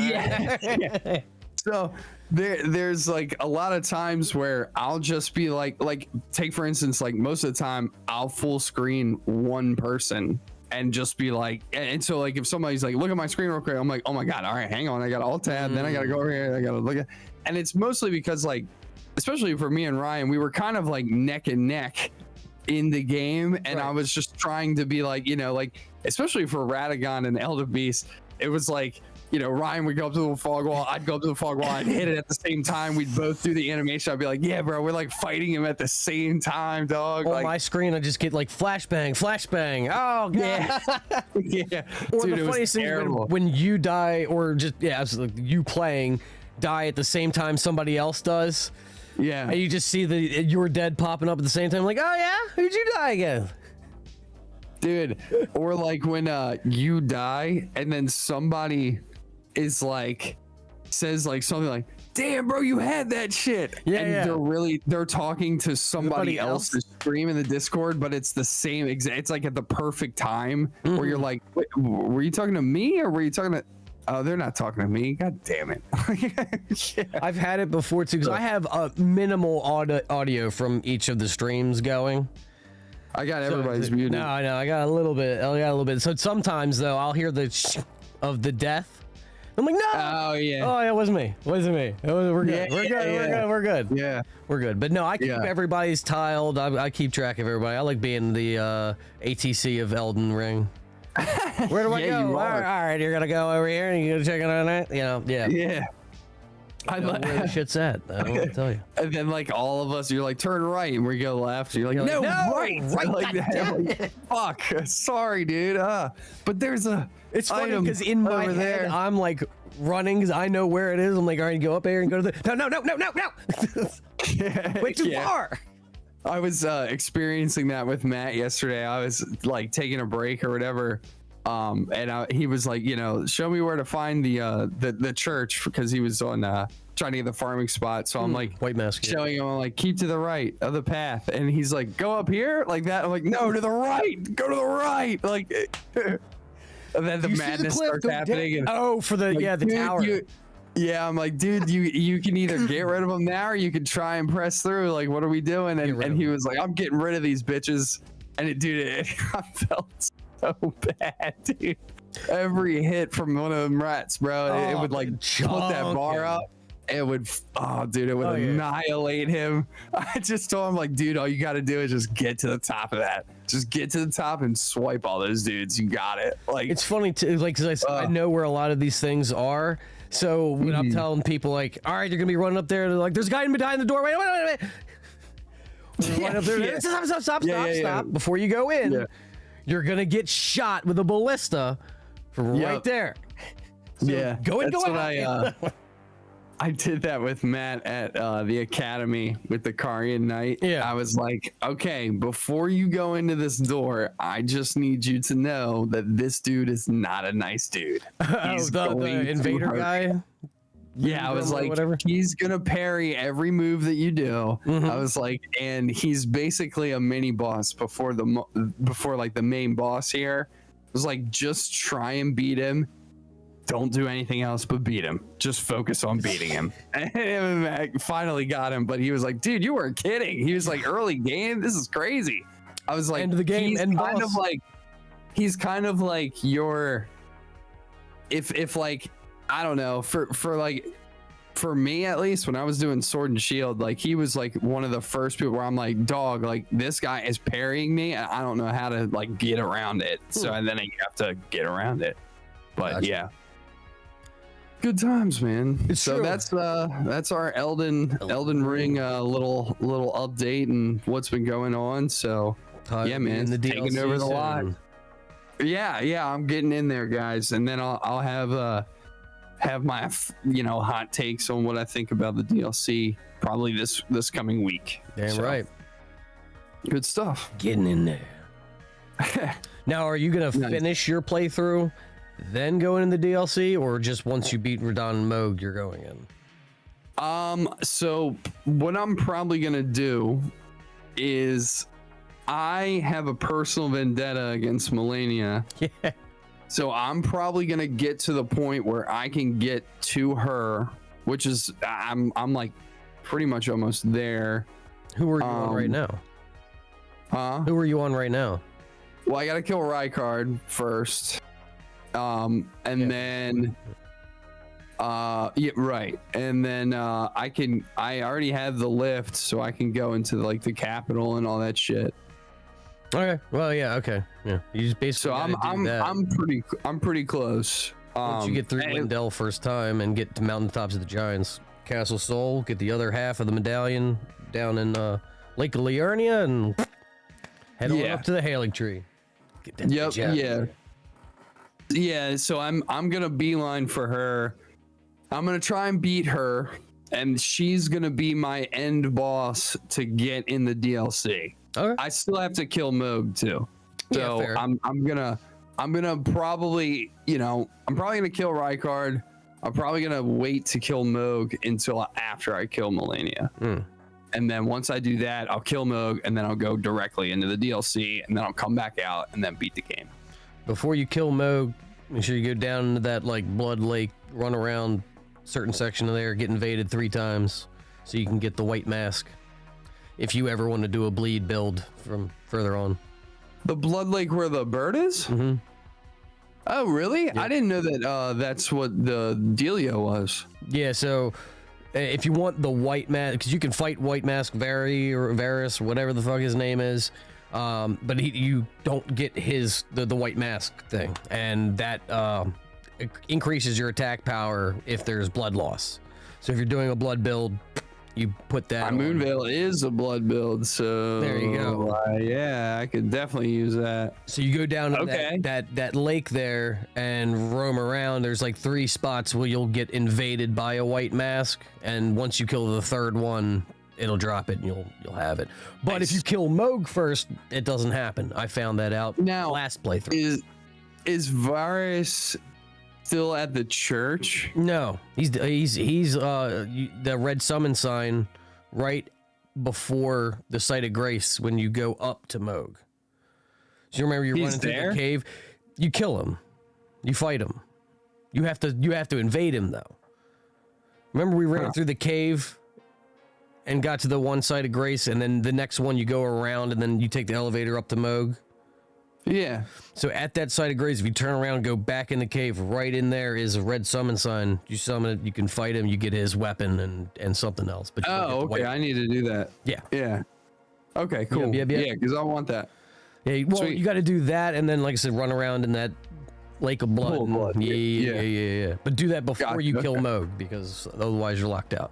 Yeah. So there's like a lot of times where I'll just be like take for instance, like most of the time I'll full screen one person and just be like, and so like if somebody's like, look at my screen real quick, I'm like, oh my god, all right, hang on, I got alt tab, then I gotta go over here, I gotta look at, and it's mostly because like, especially for me and Ryan, we were kind of like neck and neck in the game, and I was just trying to be like, like especially for Radagon and Elder Beast, it was like, Ryan would go up to the fog wall, I'd go up to the fog wall and hit it at the same time. We'd both do the animation. I'd be like, yeah, bro, we're like fighting him at the same time, dog. On like, my screen, I just get like flashbang. Oh god. Yeah. Or dude, the funniest thing is when you die, or just absolutely you playing, die at the same time somebody else does. Yeah. And you just see you're dead popping up at the same time, like, oh yeah, who'd you die again? Dude, or like when you die and then somebody is like, says like something like, damn bro, you had that shit. They're talking to somebody else's stream in the Discord, but it's the same it's like at the perfect time where you're like, were you talking to me or were you talking to, oh, they're not talking to me. God damn it. Yeah. I've had it before too, because I have a minimal audio from each of the streams going. I got everybody's muted. No, I got a little bit. So sometimes though, I'll hear the of the death. I'm like, no. Oh yeah. Oh, it wasn't me. We're good. We're good. Yeah. We're good. But no, I keep everybody's tiled. I keep track of everybody. I like being the ATC of Elden Ring. Where do I go? All right, you're gonna go over here and you're gonna check it on that. Yeah. I know where the shit's at. I don't want to tell you. And then like all of us, you're like turn right, and we go left. You're like no, right. Like that. Like, fuck. Sorry, dude. But there's a. It's funny because in my head, there. I'm like running because I know where it is. I'm like, all right, go up there and go to the. No. Way too far. I was experiencing that with Matt yesterday. I was like taking a break or whatever. And he was like, show me where to find the church, because he was on trying to get the farming spot. So I'm like white mask showing him, I'm like, keep to the right of the path, and he's like, go up here like that. I'm like, no, to the right, go to the right, like. And then the madness starts happening. And, for the like, the tower. Yeah, I'm like, dude, you can either get rid of them now or you can try and press through. Like, what are we doing? And he was like, I'm getting rid of these bitches. And I felt so bad, dude. Every hit from one of them rats, bro, it would like put that bar up. It would, it would annihilate him. I just told him, like, dude, all you got to do is just get to the top of that. Just get to the top and swipe all those dudes. You got it. Like, it's funny too, like, cause I know where a lot of these things are. So when I'm telling people, like, all right, you're gonna be running up there, they're like, there's a guy behind the door. Wait. Stop. Before you go in, you're gonna get shot with a ballista from right there. So go out. I did that with Matt at the academy with the Karian Knight. Yeah. I was like, okay, before you go into this door, I just need you to know that this dude is not a nice dude. The invader guy? Yeah, I was like, he's going to parry every move that you do. I was like, and he's basically a mini boss before like the main boss here. I was like, just try and beat him. Don't do anything else but beat him. Just focus on beating him. And I finally got him, but he was like, dude, you weren't kidding. He was like, early game? This is crazy. I was like, end of the game, he's kind of like your, if like, I don't know, for me at least, when I was doing Sword and Shield, like he was like one of the first people where I'm like, dog, like this guy is parrying me and I don't know how to like get around it. So and then you have to get around it. But yeah. Good times, man. It's true. That's our Elden Ring little update and what's been going on. So yeah, man, taking over the lot. Yeah, I'm getting in there, guys, and then I'll have my hot takes on what I think about the DLC probably this coming week. Damn right. Good stuff. Getting in there. Now, are you gonna finish your playthrough, then go in the DLC, or just once you beat Radon and Moog, you're going in? So what I'm probably gonna do is I have a personal vendetta against Melania. Yeah. So I'm probably gonna get to the point where I can get to her, which is I'm like pretty much almost there. Who are you on right now? Who are you on right now? Well, I gotta kill Rykard first. And then and then I already have the lift, so I can go into like the capital and all that shit. Okay. Well, yeah. Okay. Yeah. You just basically. So I'm pretty close. Once you get through Lindell first time and get to mountaintops of the Giants, Castle Sol, get the other half of the medallion down in Lake of Liurnia, and head on up to the Hailing Tree. Yeah, so I'm gonna beeline for her. I'm gonna try and beat her, and she's gonna be my end boss to get in the DLC. Okay. I still have to kill Moog too. So yeah, I'm gonna probably, I'm probably gonna kill Rykard. I'm probably gonna wait to kill Moog until after I kill Melania. And then once I do that, I'll kill Moog, and then I'll go directly into the DLC, and then I'll come back out and then beat the game. Before you kill Moog, make sure you go down into that like blood lake, run around certain section of there, get invaded 3 times so you can get the white mask. if you ever want to do a bleed build from further on. The Blood Lake where the bird is? Mm-hmm. Oh, really? I didn't know that that's what the dealio was. Yeah, so if you want the white mask, because you can fight White Mask Varus, whatever the fuck his name is, but you don't get the white mask thing, and that increases your attack power if there's blood loss. So if you're doing a blood build, you put that. My Moonveil is a blood build, so there you go. Yeah, I could definitely use that. So you go down to that lake there and roam around. There's like 3 spots where you'll get invaded by a white mask, and once you kill the 3rd one, it'll drop it and you'll have it. But if you kill Moog first, it doesn't happen. I found that out last playthrough. Is Varus still at the church? No, he's the red summon sign right before the site of grace when you go up to Moog. So you remember running through the cave, you kill him, you fight him. You have to invade him though. Remember we ran through the cave and got to the one site of grace, and then the next one you go around and then you take the elevator up to Moog. Yeah. So at that site of grace, if you turn around and go back in the cave, right in there is a red summon sign. You summon it, you can fight him, you get his weapon and something else. But okay, I need to do that. Yeah. Yeah. Okay, cool. Yep. Yeah, because I want that. Yeah, well, you got to do that, and then, like I said, run around in that lake of blood. Yeah. But do that before you kill Moog, because otherwise you're locked out.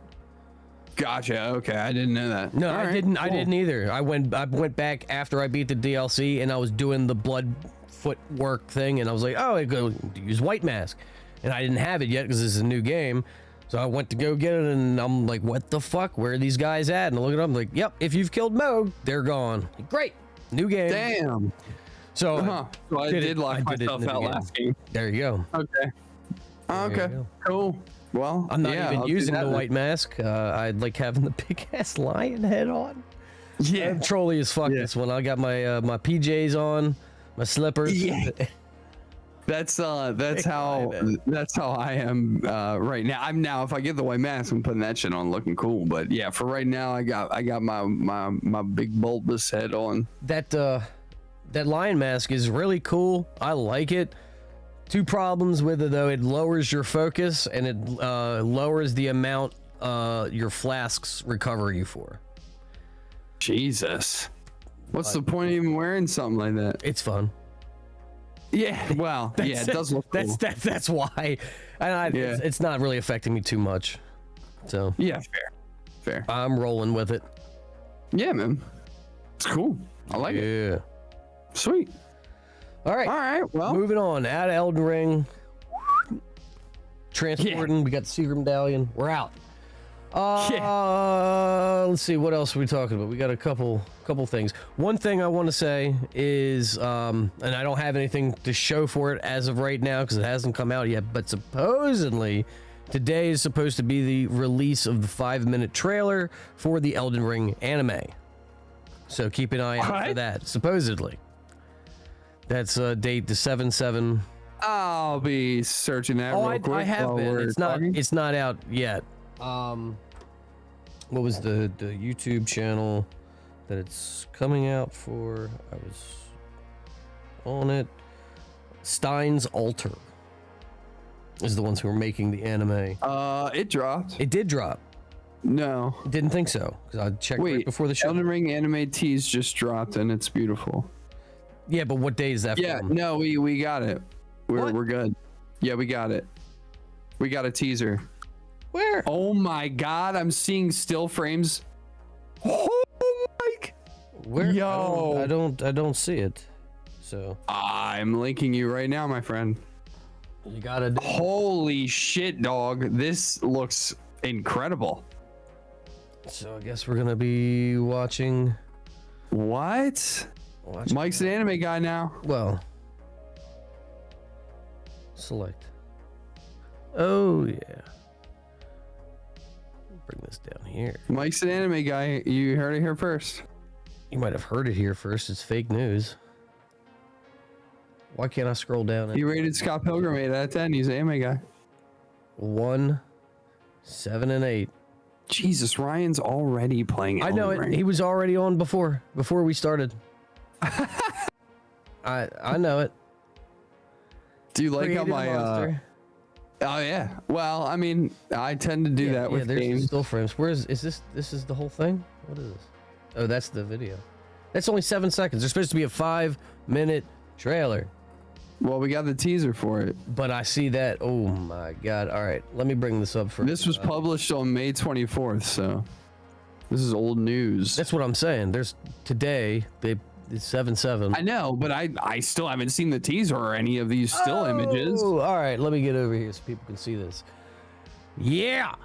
Gotcha. Okay, I didn't know that. No, I didn't. Cool. I didn't either. I went back after I beat the DLC, and I was doing the blood footwork thing, and I was like, oh, I go use White Mask, and I didn't have it yet because this is a new game. So I went to go get it, and I'm like, what the fuck? Where are these guys at? And I look at them, like, yep, if you've killed Moog, they're gone. Like, great, new game. Damn. So, so I did lock myself out last game. There you go. Okay. Okay. Cool. Well, I'm not even using the White Mask. I like having the big ass lion head on. Yeah, I'm trolly as fuck this one. I got my my PJs on, my slippers. Yeah. That's how I am right now. If I get the White Mask, I'm putting that shit on, looking cool. But yeah, for right now, I got my big bulbous head on. That lion mask is really cool. I like it. 2 problems with it though: it lowers your focus, and it lowers the amount your flasks recover you for. Jesus, what's the point of even wearing something like that? It's fun. Yeah, well, it does look cool. That's why. And it's not really affecting me too much. So yeah, fair. I'm rolling with it. Yeah, man, it's cool. I like it. Yeah, sweet. All right. Well, moving on. Out of Elden Ring. Transporting. We got the Secret Medallion. We're out. Let's see. What else are we talking about? We got a couple things. One thing I want to say is, and I don't have anything to show for it as of right now because it hasn't come out yet, but supposedly today is supposed to be the release of the 5-minute trailer for the Elden Ring anime. So keep an eye out for that. Supposedly. That's date the 7/7. I'll be searching that real quick. I have been. It's not out yet. What was the YouTube channel that it's coming out for? I was on it. Stein's Altar is the ones who are making the anime. It dropped. It did drop. No, didn't think so because I checked right before the show. Elden Ring anime tease just dropped and it's beautiful. Yeah, but what day is that? Yeah, from? no, we got it. We're good. Yeah, we got it. We got a teaser. Where? Oh my god, I'm seeing still frames. Oh my! Where? Yo, I don't see it. So I'm linking you right now, my friend. You gotta. Holy shit, dog! This looks incredible. So I guess we're gonna be watching. What? Mike's an anime guy now. Well, select. Oh yeah. Bring this down here. Mike's an anime guy. You heard it here first. You might have heard it here first. It's fake news. Why can't I scroll down? He rated Scott Pilgrim 8 out of 10. He's an anime guy. 1, 7, and 8. Jesus, Ryan's already playing. I know Elden it. Ring. He was already on before we started. I know it. Do you like how Created a my monster. Oh yeah. Well, I mean, I tend to do that with there's games. still frames. Where is this? This is the whole thing. What is this? Oh, that's the video. That's only 7 seconds. There's supposed to be a 5-minute trailer. Well, we got the teaser for it. But I see that. Oh my god. All right, let me bring this up for. This was published on May 24th, so this is old news. That's what I'm saying. There's today. It's 7/7. I know, but I still haven't seen the teaser or any of these still images. Oh, all right. Let me get over here so people can see this. Yeah,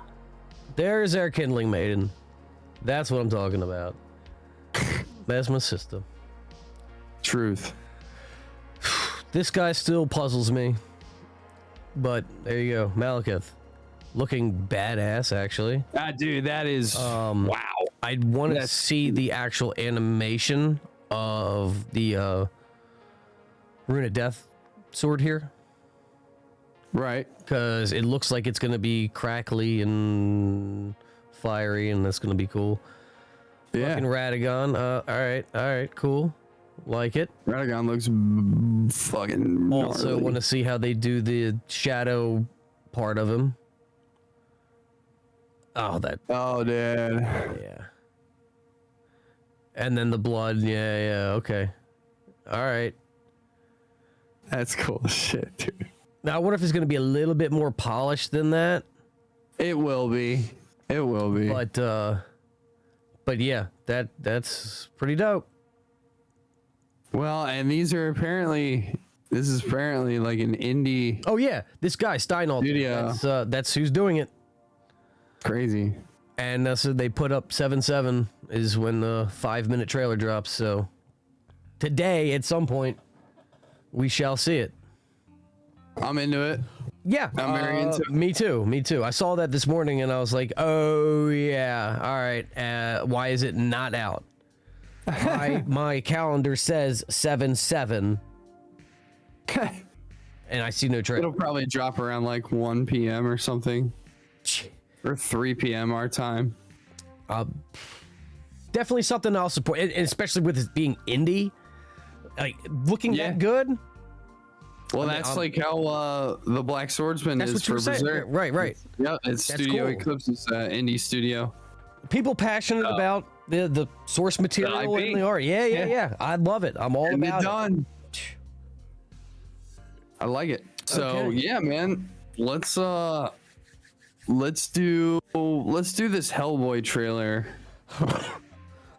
there's our kindling maiden. That's what I'm talking about. That's my system. Truth. This guy still puzzles me. But there you go. Malekith. Looking badass, actually. Ah, dude, that is wow. I'd want to see the actual animation of the Rune of Death sword here. Right. Because it looks like it's going to be crackly and fiery, and that's going to be cool. Yeah. Fucking Radagon. All right, cool. Like it. Radagon looks fucking Also gnarly. want to see how they do the shadow part of him. Oh, that. Oh, dude. Yeah. And then the blood. Yeah, okay. All right. That's cool as shit, dude. Now, I wonder if it's going to be a little bit more polished than that. It will be. It will be. But yeah, that's pretty dope. Well, and these are apparently. This is apparently like an indie. Oh yeah, this guy Steinald. Studio. That's who's doing it. Crazy. And so they put up 7/7 is when the 5-minute trailer drops. So today, at some point, we shall see it. I'm into it. Yeah, I'm very into it. Me too. I saw that this morning and I was like, oh yeah, all right. Why is it not out? My calendar says 7/7, and I see no trailer. It'll probably drop around like 1 p.m. or something, or 3 p.m. our time. Definitely something I'll support, and especially with it being indie, like looking that good. Well, that's like how the Black Swordsman is for Berserk. Right. Yep, it's Studio cool. Eclipse. It's indie studio. People passionate about the source material IP. and the art. Yeah. I love it. I'm all about done. I like it. So Okay. yeah, man. Let's do this Hellboy trailer.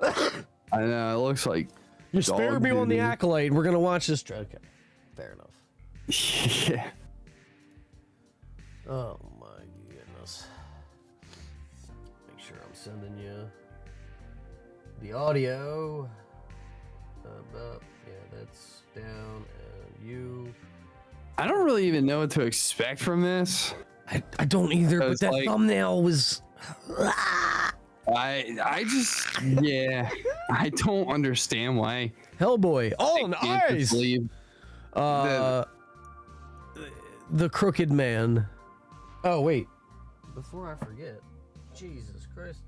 I know it looks like You spared me on the accolade. We're gonna watch this. Okay, fair enough. yeah. Oh my goodness. Make sure I'm sending you the audio. Yeah, that's down. And you. I don't really even know what to expect from this. I don't either, but It's that like- thumbnail was. I just I don't understand why. Hellboy. Oh, they can't just nice. leave The Crooked Man. Oh, wait. Before I forget. Jesus Christ.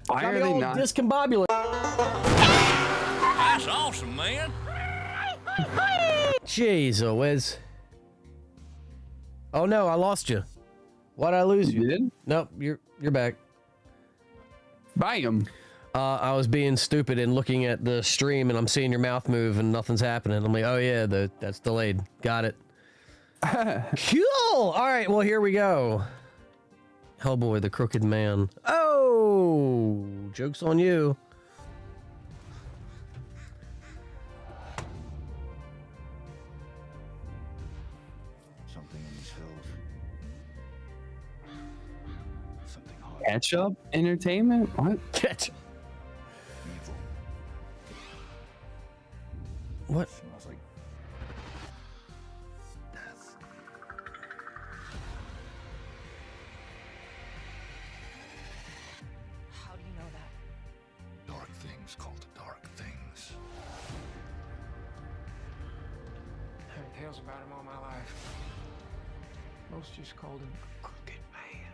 Why Got are me they all not? discombobulated. That's awesome, man. Jeez, Wiz. Oh no, I lost you. Why'd I lose you? You did? Nope, you're back. Buy them. I was being stupid and looking at the stream, and I'm seeing your mouth move, and nothing's happening. I'm like, oh yeah, that's delayed. Got it. Cool. All right, well here we go. Hellboy, the Crooked Man. Oh, joke's on you. Something in these hills. Something hard. Ketchup Entertainment? What? Catch. Evil. What? Smells like death. How do you know that? Dark things called dark things. Heard tales about him all my life. Most just called him Crooked Man.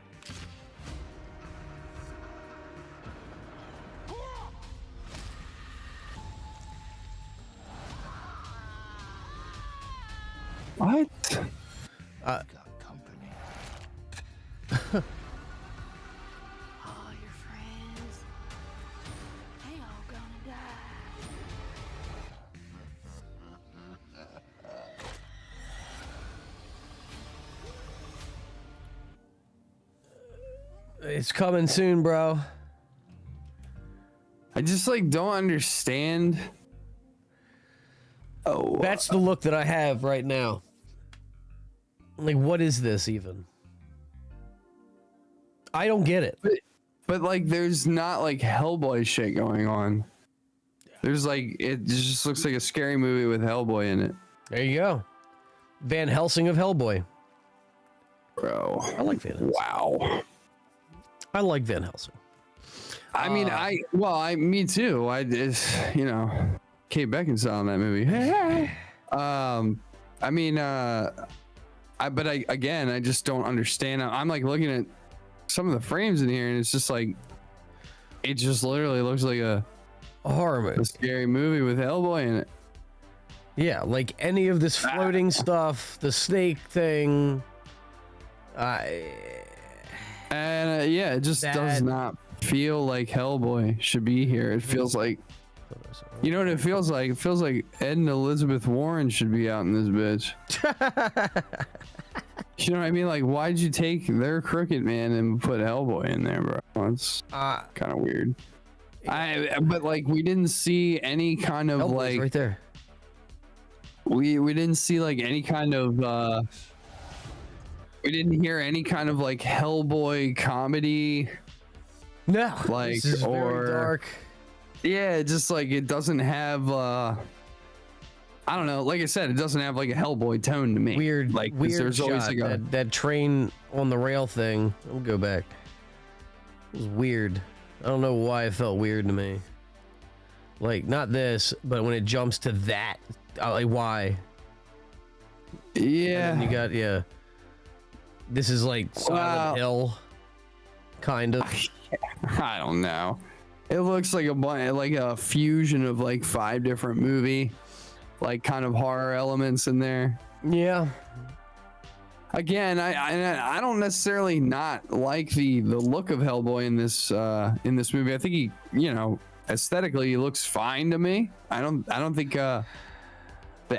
What? Got company. All your friends, they all gonna die. It's coming soon, bro. I just like don't understand. Oh, That's the look that I have right now. Like, what is this even? I don't get it. but like, there's not like Hellboy shit going on. There's like, it just looks like a scary movie with Hellboy in it. There you go. Van Helsing of Hellboy. Bro, I like Van Helsing. wow. I like Van Helsing. I mean, me too. I just, you know, Kate Beckinsale in that movie. But I just don't understand. I'm like looking at some of the frames in here, and it's just like, it just literally looks like a horror movie, a scary movie with Hellboy in it. Yeah, like any of this floating stuff, the snake thing. It just does not feel like Hellboy should be here. It feels like, you know what it feels like? It feels like Ed and Elizabeth Warren should be out in this bitch. You know what I mean? Like, why'd you take their Crooked Man and put Hellboy in there, bro? It's kind of weird. But like, we didn't see any kind of Hellboy's like right there. We didn't see like any kind of we didn't hear any kind of like Hellboy comedy. No, like, this is very dark. Yeah, just like it doesn't have I don't know, like I said, it doesn't have like a Hellboy tone to me. Weird, like weird there's shot. always like that train on the rail thing. I'll go back. It was weird. I don't know why it felt weird to me. Like, not this, but when it jumps to that, like, why? Yeah. You got, yeah. This is like Silent Hill, kind of. I don't know. It looks like a fusion of like 5 different movie, like kind of horror elements in there. Yeah. Again, I don't necessarily not like the look of Hellboy in this movie. I think he, you know, aesthetically he looks fine to me. I don't think the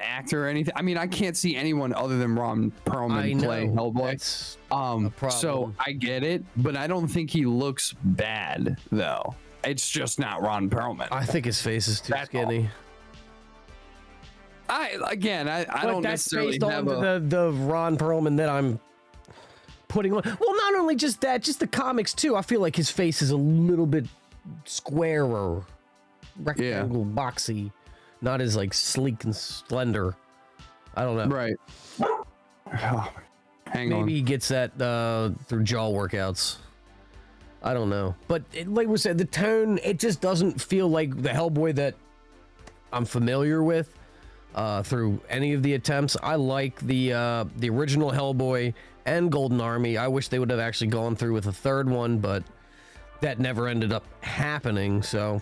actor or anything. I mean, I can't see anyone other than Ron Perlman play Hellboy. That's a problem. So I get it, but I don't think he looks bad though. It's just not Ron Perlman. I think his face is too skinny. I don't necessarily based have on the Ron Perlman that I'm putting on. Well, not only just that, just the comics too. I feel like his face is a little bit squarer, rectangle, boxy, not as like sleek and slender. I don't know. Right. Hang on. Maybe he gets that through jaw workouts. I don't know. But like we said, the tone, it just doesn't feel like the Hellboy that I'm familiar with through any of the attempts. I like the original Hellboy and Golden Army. I wish they would have actually gone through with a third one, but that never ended up happening. So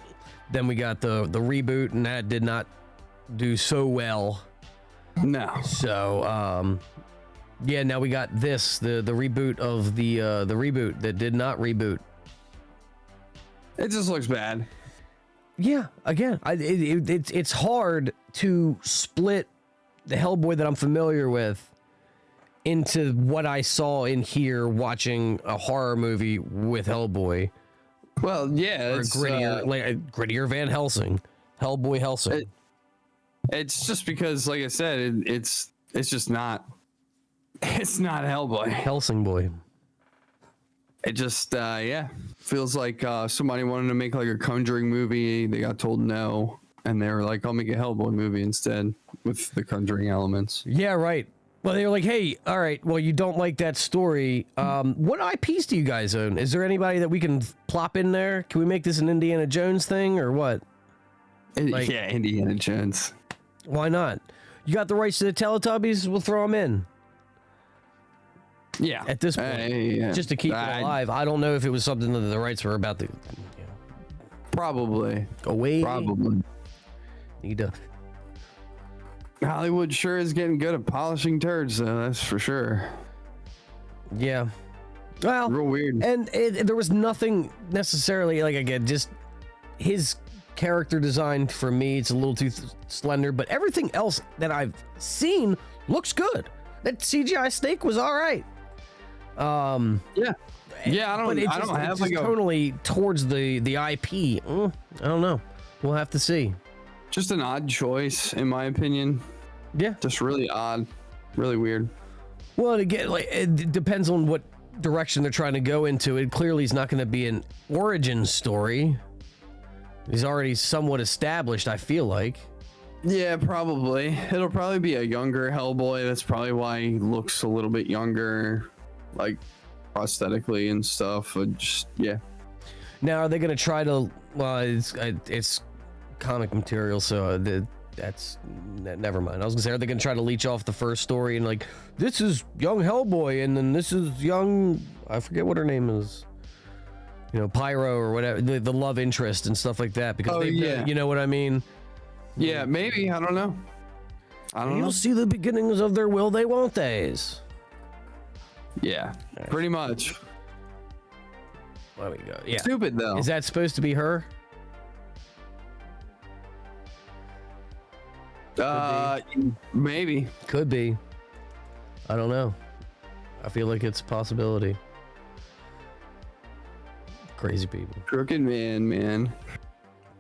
then we got the reboot, and that did not do so well. No. So yeah, now we got this, the reboot of the reboot that did not reboot. It just looks bad. Yeah, again, it's hard to split the Hellboy that I'm familiar with into what I saw in here watching a horror movie with Hellboy. Well, yeah, or it's grittier, like a grittier Van Helsing, Hellboy Helsing. It's just because, like I said, it's just not. It's not Hellboy. Helsing boy. It just feels like somebody wanted to make like a Conjuring movie. They got told no, and they were like, "I'll make a Hellboy movie instead with the Conjuring elements." Yeah, right. Well, they were like, "Hey, all right. Well, you don't like that story. What IPs do you guys own? Is there anybody that we can plop in there? Can we make this an Indiana Jones thing or what?" Yeah, Indiana Jones. Why not? You got the rights to the Teletubbies. We'll throw them in. Yeah. At this point, just to keep it alive. I don't know if it was something that the rights were about to. Probably. Away. Probably. Need to. Hollywood sure is getting good at polishing turds, though. That's for sure. Yeah. Well, Real weird. And there was nothing necessarily, like, again, just his character design for me, it's a little too slender, but everything else that I've seen looks good. That CGI snake was all right. Yeah. Yeah, I don't have like tonally towards the IP. I don't know. We'll have to see. Just an odd choice, in my opinion. Yeah. Just really odd. Really weird. Well, again, like, it depends on what direction they're trying to go into. It clearly is not going to be an origin story. He's already somewhat established, I feel like. Yeah, probably. It'll probably be a younger Hellboy. That's probably why he looks a little bit younger, like prosthetically and stuff. Yeah. Now, are they going to try to? Well, it's comic material, so never mind. I was gonna say, are they gonna try to leech off the first story and like, this is young Hellboy, and then this is young, I forget what her name is, Pyro or whatever, the love interest and stuff like that, because you know what I mean? Yeah, maybe. I don't know. You'll see the beginnings of their will they won't they's. Yeah, pretty much. There we go. Yeah. Stupid though. Is that supposed to be her? Maybe. Could be. I don't know. I feel like it's a possibility. Crazy people. Crooked man.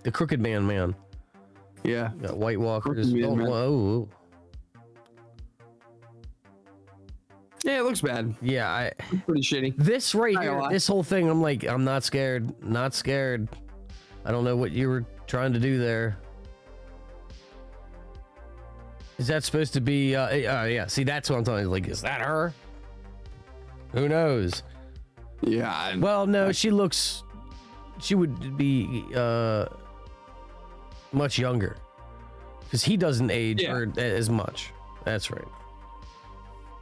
The Crooked Man. Yeah. Got White Walkers. Oh. Yeah, it looks bad. Yeah, pretty shitty. This right here, this whole thing, I'm like, I'm not scared. Not scared. I don't know what you were trying to do there. Is that supposed to be? Yeah. See, that's what I'm talking. Like, is that her? Who knows? Yeah. Well, no, she would be much younger, because he doesn't age as much. That's right.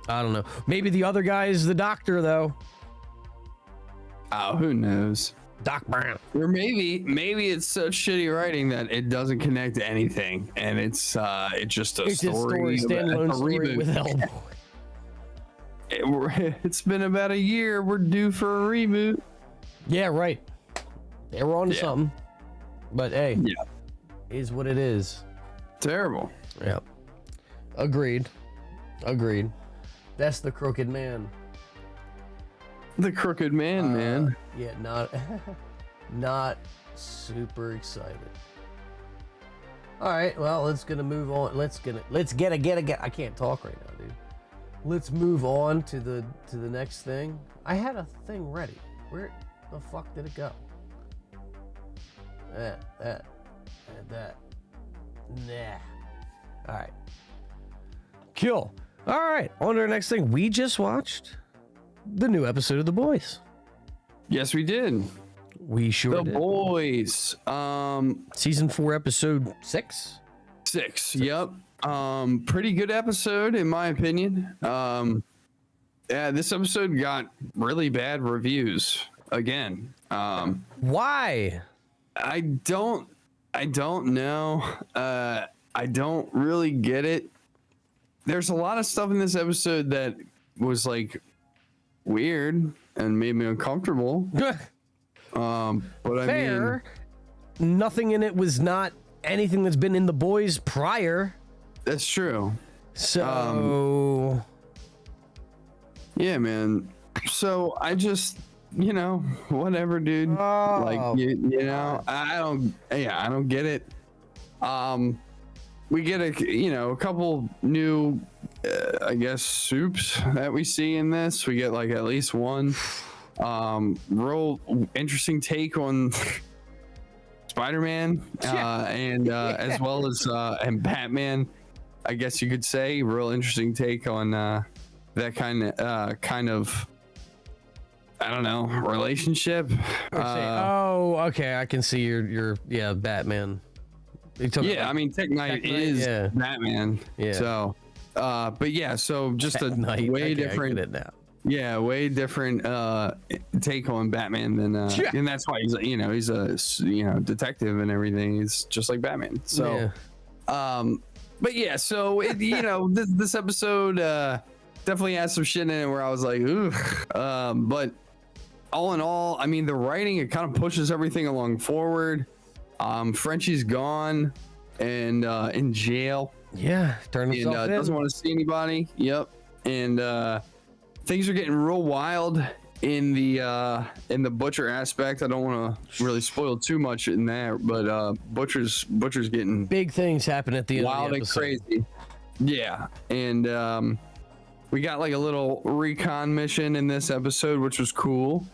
I don't know. Maybe the other guy is the doctor, though. Oh, who knows? Doc Brown. Or maybe it's such shitty writing that it doesn't connect to anything, and it's just a story, standalone story with Hellboy. It's been about a year. We're due for a reboot. Yeah, right. They were on to something, but hey, is what it is. Terrible. Yeah. Agreed. That's the Crooked Man. The Crooked Man, man. Yeah, not super excited. All right, well, let's move on. Let's get. I can't talk right now, dude. Let's move on to the next thing. I had a thing ready. Where the fuck did it go? That. Nah. All right. Cool. All right, on to our next thing. We just watched the new episode of The Boys. Yes, we did. We sure did. The Boys. Season 4, episode 6? 6. Yep. Pretty good episode, in my opinion. Yeah, this episode got really bad reviews again. Why? I don't know. I don't really get it. There's a lot of stuff in this episode that was like weird and made me uncomfortable. But Fair. I mean, nothing in it was not anything that's been in The Boys prior. That's true. So yeah, man. So I just, whatever, dude. Like you know, I don't get it. We get a couple new, I guess, soups that we see in this. We get like at least one real interesting take on Spider-Man, and as well as and Batman. I guess you could say real interesting take on that kind of I don't know, relationship. Okay, I can see your Batman. I mean, Tech Knight is Batman. Yeah. So, but yeah, so just a way different. I get it now. Yeah, way different take on Batman than, and that's why he's he's a detective and everything. He's just like Batman. So, But yeah, so this episode definitely has some shit in it where I was like, ooh. But all in all, I mean, the writing, it kind of pushes everything along forward. Frenchie's gone and in jail. Yeah, turn himself in. Doesn't want to see anybody. Yep. And things are getting real wild in the Butcher aspect. I don't want to really spoil too much in there, but Butcher's getting big things happen at the end wild of the and episode. crazy. Yeah, and we got like a little recon mission in this episode, which was cool.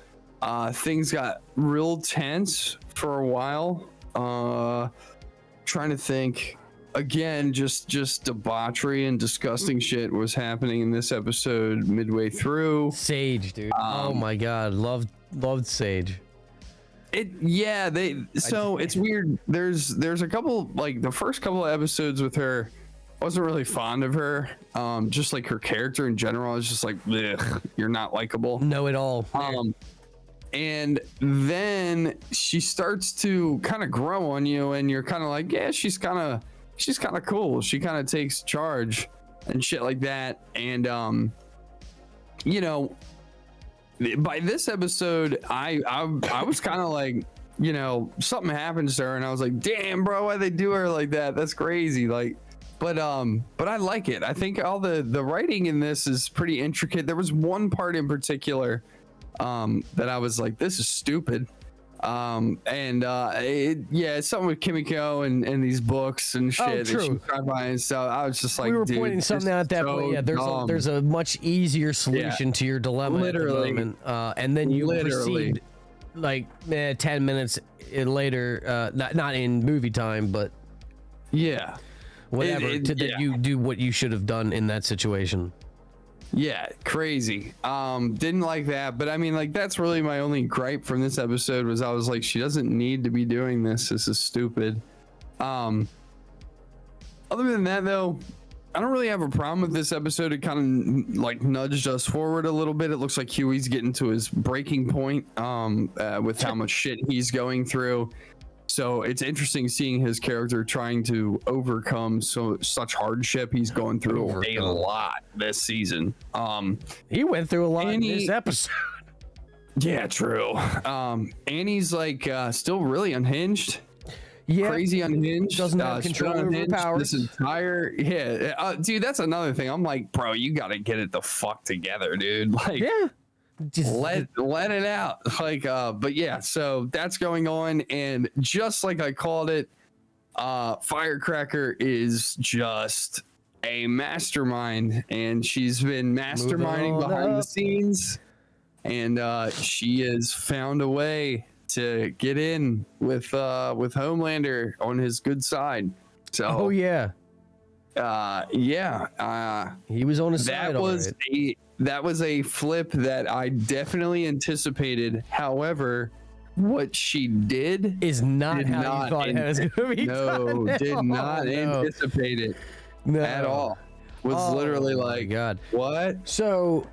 Things got real tense for a while. Trying to think. Again, just debauchery and disgusting shit was happening in this episode midway through. Sage, dude. Oh my god, loved Sage. It's weird. There's a couple, like the first couple of episodes with her, wasn't really fond of her. Just like her character in general, I was just like, ugh, you're not likable. No at all. And then she starts to kind of grow on you, and you're kind of like, yeah, she's kind of cool. She kind of takes charge and shit like that. And by this episode, I was kind of like, something happens to her, and I was like, damn, bro, why they do her like that? That's crazy. Like, but I like it. I think all the writing in this is pretty intricate. There was one part in particular that I was like, this is stupid. It's something with Kimiko and these books and shit. Oh, true. And so I was just like, we were dude, pointing something out at that point. Yeah, there's a much easier solution to your dilemma Literally. at the moment. And then you proceed like 10 minutes later, not in movie time, but yeah, whatever, that you do what you should have done in that situation. Yeah, crazy. Didn't like that, but I mean, like, that's really my only gripe from this episode was I was like, she doesn't need to be doing this. This is stupid. Other than that, though, I don't really have a problem with this episode. It kind of like nudged us forward a little bit. It looks like Huey's getting to his breaking point with how much shit he's going through. So it's interesting seeing his character trying to overcome such hardship. He's going through a lot this season. He went through a lot in this episode. Yeah, true. Annie's like still really unhinged. Yeah, crazy unhinged. Doesn't have control over her powers. This entire dude. That's another thing. I'm like, bro, you got to get it the fuck together, dude. Like, yeah. Just let it out. Like, but yeah, so that's going on, and just like I called it, Firecracker is just a mastermind, and she's been masterminding behind the scenes, and she has found a way to get in with Homelander on his good side. So he was on his side. That was a flip that I definitely anticipated. However, what she did is not how you thought it was going to be. No, did not anticipate it at all. Was literally like, God, what? So,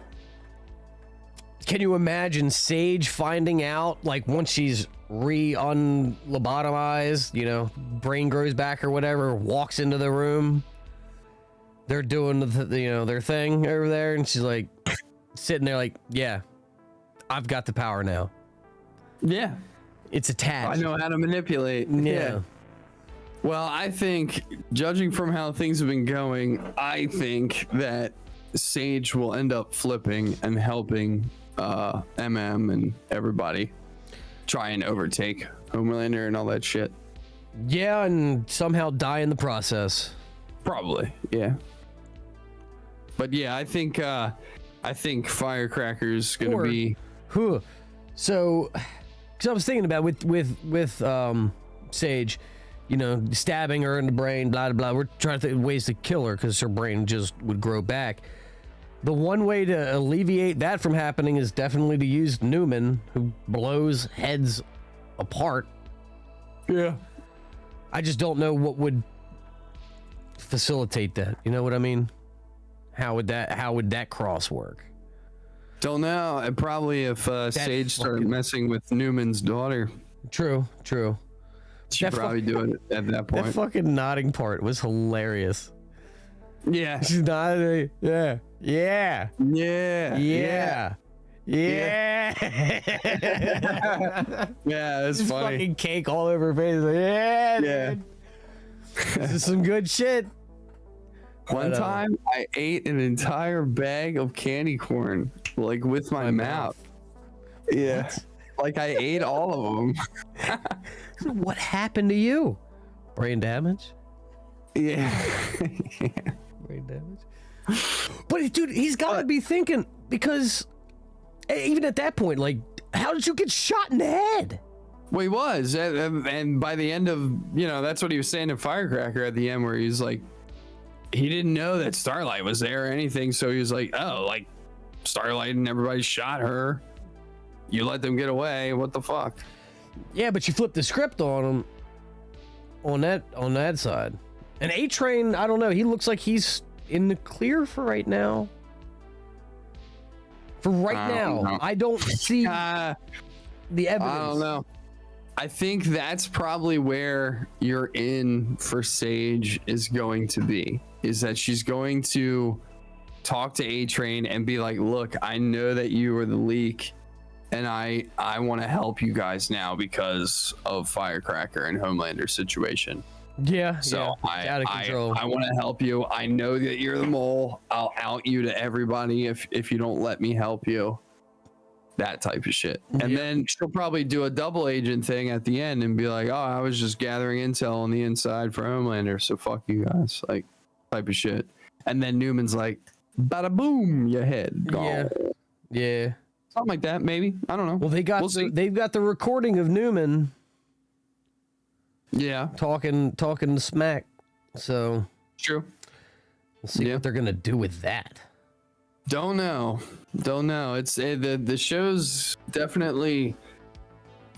can you imagine Sage finding out, like, once she's lobotomized, brain grows back or whatever, walks into the room? They're doing their thing over there, and she's like sitting there like, yeah, I've got the power now. Yeah, it's attached. I know how to manipulate. Yeah. Well, I think, judging from how things have been going, I think that Sage will end up flipping and helping MM and everybody try and overtake Homelander and all that shit. Yeah, and somehow die in the process. Probably, yeah. But yeah, I think Firecracker's gonna be. So, because I was thinking about with Sage, stabbing her in the brain, blah blah blah. We're trying to think of ways to kill her because her brain just would grow back. The one way to alleviate that from happening is definitely to use Newman, who blows heads apart. Yeah. I just don't know what would facilitate that. You know what I mean? How would that cross work? Don't know. And probably if Sage started messing with Newman's daughter. True. She'd probably do it at that point. That fucking nodding part was hilarious. Yeah. She's not. Yeah. Yeah. Yeah. Yeah. Yeah. Yeah, that's Just funny. fucking cake all over her face. Like, yeah. Yeah. Dude. This is some good shit. One But, time I ate an entire bag of candy corn, like with my mouth. Yeah. Like I ate all of them. What happened to you? Brain damage? Yeah. Brain damage? But dude, he's got to be thinking, because even at that point, like, how did you get shot in the head? Well, he was. And by the end of, that's what he was saying to Firecracker at the end, where he's like, he didn't know that Starlight was there or anything. So he was like, oh, like Starlight and everybody shot her. You let them get away. What the fuck? Yeah, but you flipped the script on him on that side. And A-Train, I don't know. He looks like he's in the clear for right now. For right now, I don't see the evidence. I don't know. I think that's probably where your in for Sage is going to be, is that she's going to talk to A-Train and be like, look, I know that you were the leak, and I want to help you guys now because of Firecracker and Homelander's situation. Yeah, So yeah, out of control. I want to help you. I know that you're the mole. I'll out you to everybody if you don't let me help you. That type of shit. And then she'll probably do a double agent thing at the end and be like, oh, I was just gathering intel on the inside for Homelander, so fuck you guys, like, type of shit. And then Newman's like, bada boom, your head gone. Yeah. Something like that, maybe. I don't know. Well, they've got the recording of Newman. Yeah. Talking to smack. So true. We'll see what they're gonna do with that. Don't know. It's the show's definitely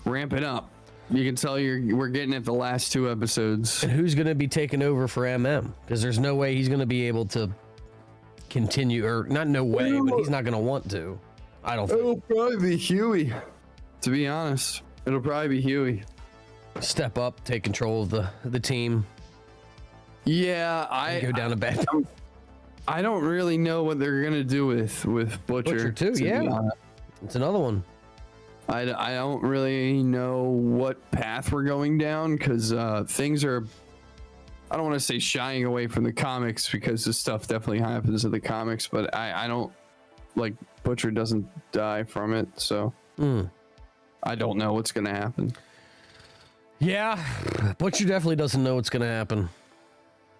ramping up. You can tell we're getting at the last 2 episodes. And who's gonna be taking over for MM? Because there's no way he's gonna be able to continue, or not no way, but he's not gonna want to. I don't think. It'll probably be Huey. To be honest, it'll probably be Huey. Step up, take control of the team. Yeah, go down a bad. I don't really know what they're gonna do with Butcher too. Yeah, it's another one. I don't really know what path we're going down, because things are, I don't want to say shying away from the comics, because this stuff definitely happens in the comics, but I don't, like, Butcher doesn't die from it, so I don't know what's gonna happen. Yeah, Butcher definitely doesn't know what's gonna happen.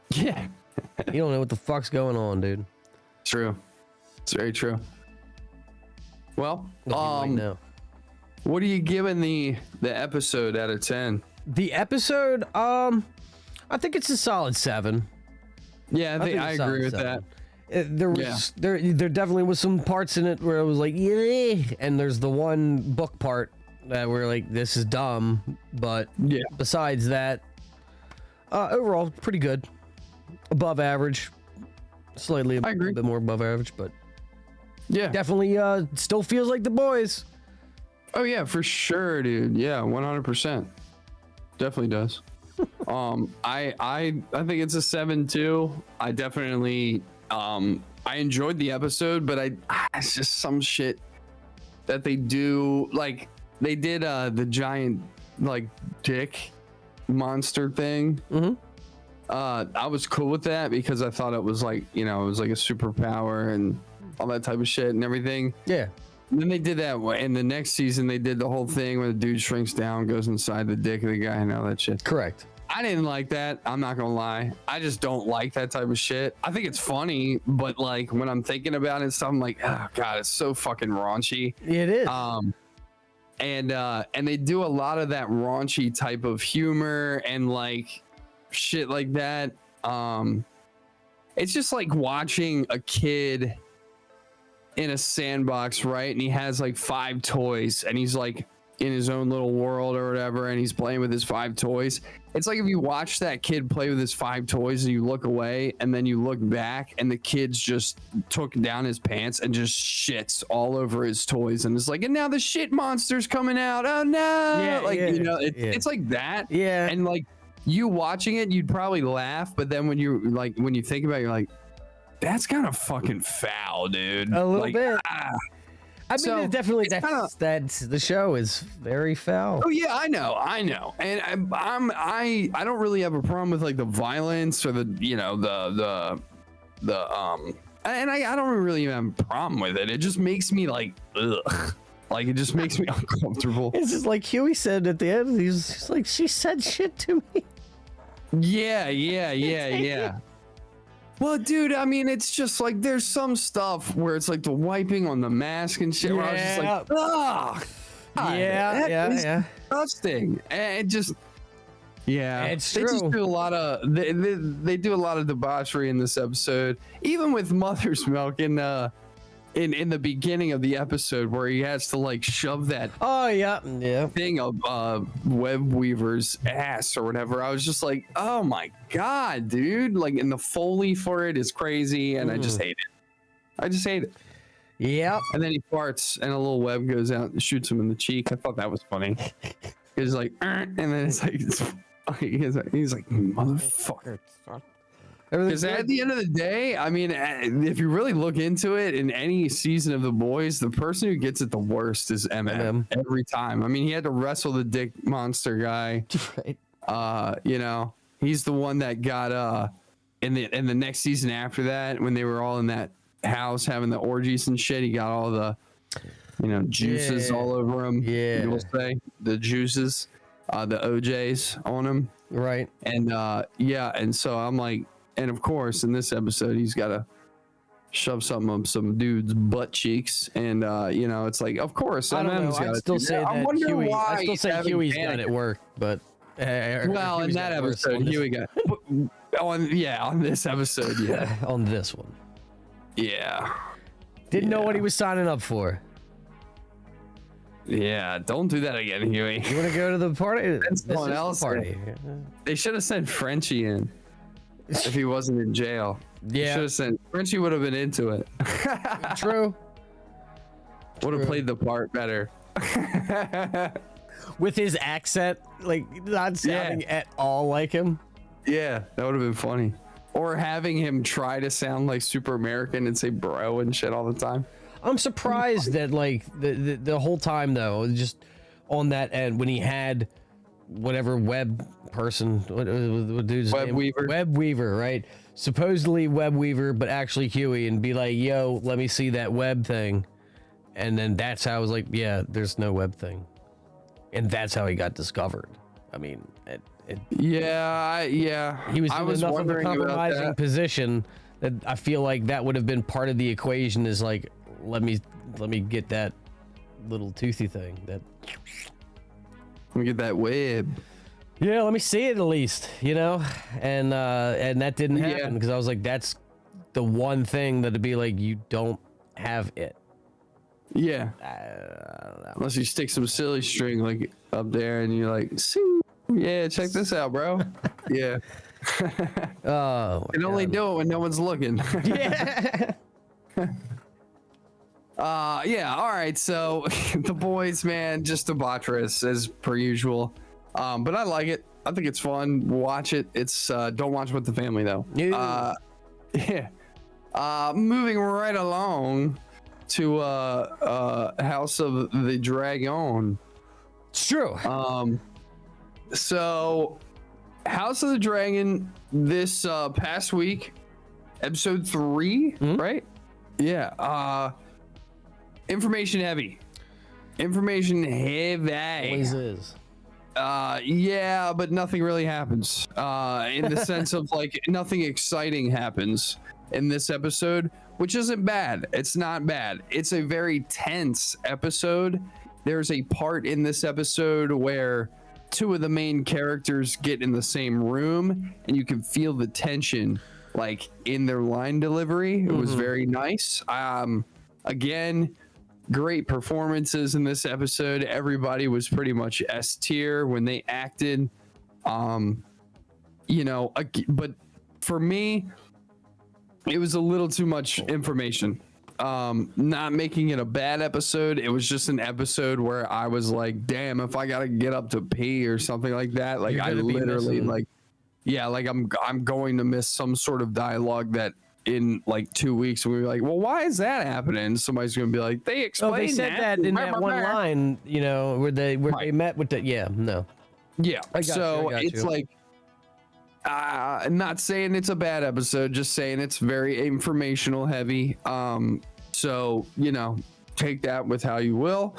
Yeah. You don't know what the fuck's going on, dude. True. It's very true. Well, what are you giving the episode out of 10? The episode, I think it's a solid 7. Yeah, I agree with that. There was there definitely was some parts in it where it was like, yeah, and there's the one book part that we're like, this is dumb, but besides that, overall pretty good. Above average, slightly a bit more above average, but definitely still feels like The Boys. Oh yeah, for sure, dude. Yeah, 100%. Definitely does. I think it's a 7 too. I definitely I enjoyed the episode, but it's just some shit that they do. Like, they did the giant, like, dick monster thing. I was cool with that because I thought it was like, it was like a superpower and all that type of shit and everything. Yeah. And then they did that in the next season. They did the whole thing where the dude shrinks down, goes inside the dick of the guy and all that shit. Correct. I didn't like that. I'm not gonna lie. I just don't like that type of shit. I think it's funny, but like when I'm thinking about it, I'm like, oh god, it's so fucking raunchy. It is. And they do a lot of that raunchy type of humor and like shit like that. It's just like watching a kid in a sandbox, right? And he has like 5 toys and he's like in his own little world or whatever, and he's playing with his 5 toys. It's like if you watch that kid play with his 5 toys and you look away and then you look back and the kid's just took down his pants and just shits all over his toys and it's like, and now the shit monster's coming out. Oh no. It's like that. Yeah. And like you watching it, you'd probably laugh, but then when you think about it, you're like, that's kind of fucking foul, dude. A little bit. I mean, So, it definitely it's kinda- that's the show is very foul. Oh yeah, I know, and I don't really have a problem with like the violence or the and I don't really even have a problem with it. It just makes me like, ugh. Like it just makes me uncomfortable. It's just like Huey said at the end. He's like, she said shit to me. Yeah. Well, dude, I mean, it's just like there's some stuff where it's like the wiping on the mask and shit. Where I was just like, ugh. Yeah. Disgusting. And just, yeah, It's they true. just do a lot of they do a lot of debauchery in this episode, even with Mother's Milk in the beginning of the episode where he has to like shove that Oh yeah. thing of Web Weaver's ass or whatever. I was just like, oh my god, dude! Like, and the Foley for it is crazy, and I just hate it. I just hate it. Yep. And then he farts, and a little web goes out and shoots him in the cheek. I thought that was funny. He's like, and then it's like, he's like, motherfucker. Because at the end of the day, I mean, if you really look into it, in any season of The Boys, the person who gets it the worst is MM every time. I mean, he had to wrestle the dick monster guy. Right. You know, he's the one that got in the next season after that, when they were all in that house having the orgies and shit. He got all the juices all over him. Yeah, you will say the juices, the OJs on him. Right. And and so I'm like. And of course, in this episode, he's got to shove something up some dude's butt cheeks, and it's like, of course, I don't know. I'd still say that Huey. I still say Huey's got it worked, but well, in that episode, Huey got on this episode, yeah, on this one, yeah, didn't know what he was signing up for. Yeah, don't do that again, Huey. You want to go to the party? That's someone else. Party. They should have sent Frenchie in. If he wasn't in jail, yeah, should have sent Frenchie. Would have been into it. True. Would have played the part better. With his accent, like not sounding at all like him. Yeah, that would have been funny. Or having him try to sound like super American and say bro and shit all the time. I'm surprised that like the whole time though, just on that end when he had whatever web person, what dude's Web name? Weaver. Web Weaver, right? Supposedly Web Weaver, but actually Huey, and be like, yo, let me see that web thing. And then that's how I was like, yeah, there's no web thing. And that's how he got discovered. I mean, yeah. He was in enough of a compromising position that I feel like that would have been part of the equation is like, let me get that little toothy thing. Let me get that web. Yeah, let me see it at least, and that didn't happen because I was like, that's the one thing that'd be like, you don't have it. Yeah. Unless you stick some silly string like up there and you're like, see, yeah, check this out, bro. Yeah. Oh. You can only do it when no one's looking. Yeah. Yeah. All right. So The Boys, man, just debaucherous as per usual. But I like it. I think it's fun. Watch it. It's don't watch with the family though. Yeah. Moving right along to House of the Dragon. It's true. So House of the Dragon this past week, episode 3, right? Yeah. Information heavy. Always is. Yeah, but nothing really happens. In the sense of like nothing exciting happens in this episode, which isn't bad. It's not bad. It's a very tense episode. There's a part in this episode where two of the main characters get in the same room and you can feel the tension like in their line delivery. It was very nice. Again, great performances in this episode. Everybody was pretty much S tier when they acted. But for me, it was a little too much information. Not making it a bad episode. It was just an episode where I was like, damn, if I gotta get up to pee or something like that, like I literally like, yeah, like I'm going to miss some sort of dialogue that in like 2 weeks, and we were like, well, why is that happening? And somebody's gonna be like, they explained they said that in that one line, you know, where they met with the Yeah. I got So you, I got it's you. like, I'm not saying it's a bad episode, just saying it's very informational heavy. So, you know, take that with how you will.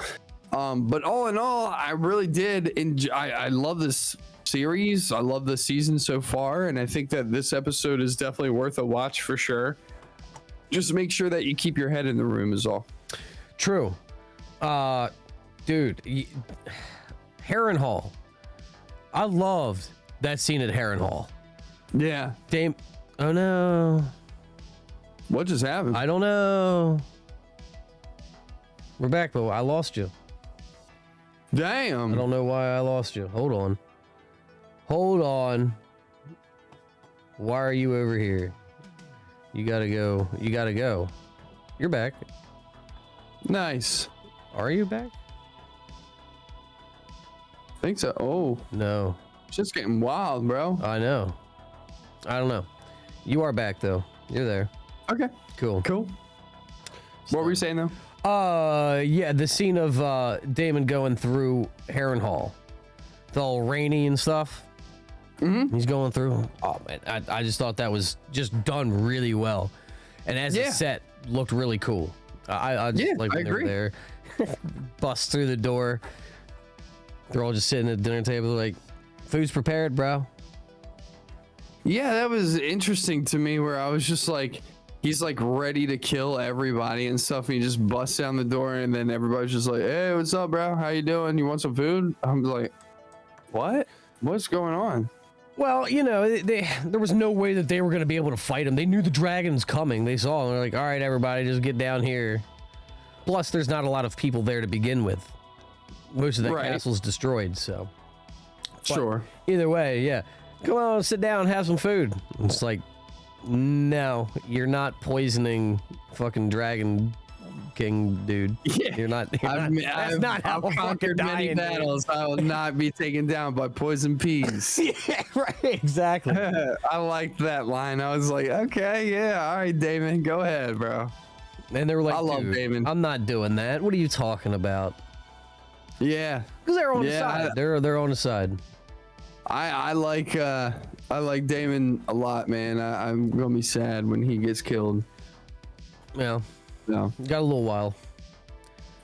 But all in all, I really did enjoy. I love this series. I love the season so far, and I think that this episode is definitely worth a watch for sure. Just make sure that you keep your head in the room is all. True. Dude, Harrenhal. I loved that scene at Harrenhal. Yeah. Dame. Oh no. What just happened? I don't know. We're back, but I lost you. Damn. I don't know why I lost you. Hold on. Hold on. Why are you over here? You gotta go. You gotta go. You're back. Nice. Are you back? Think so. Oh, No. it's just getting wild, bro. I know. I don't know. You are back though. You're there. Okay. Cool. Cool. What were you saying though? Yeah, the scene of Damon going through Harrenhal. It's all rainy and stuff. Mm-hmm. He's going through. Oh man, I just thought that was just done really well, and as a set looked really cool. I just like when they were there. Bust through the door. They're all just sitting at the dinner table, like, food's prepared, bro. Yeah, that was interesting to me. Where I was just like, he's like ready to kill everybody and stuff, and he just busts down the door, and then everybody's just like, "Hey, what's up, bro? How you doing? You want some food?" I'm like, "What? What's going on?" Well, you know, there was no way that they were going to be able to fight him. They knew the dragon's coming. They saw him. They're like, all right, everybody, just get down here. Plus, there's not a lot of people there to begin with. Most of that castle's destroyed, so. But Sure. Either way, yeah. Come on, sit down, have some food. It's like, no, you're not poisoning fucking Dragon King, dude. Yeah. You're not. That's not how I've conquered many battles. I will not be taken down by poison peas. Yeah, right. Exactly. I liked that line. I was like, okay, yeah, all right, Damon, go ahead, bro. And they were like, I love dude, Damon. I'm not doing that. What are you talking about? Yeah, Because they're on the side. They're on the side. I like Damon a lot, man. I'm gonna be sad when he gets killed. Yeah. No. Got a little while.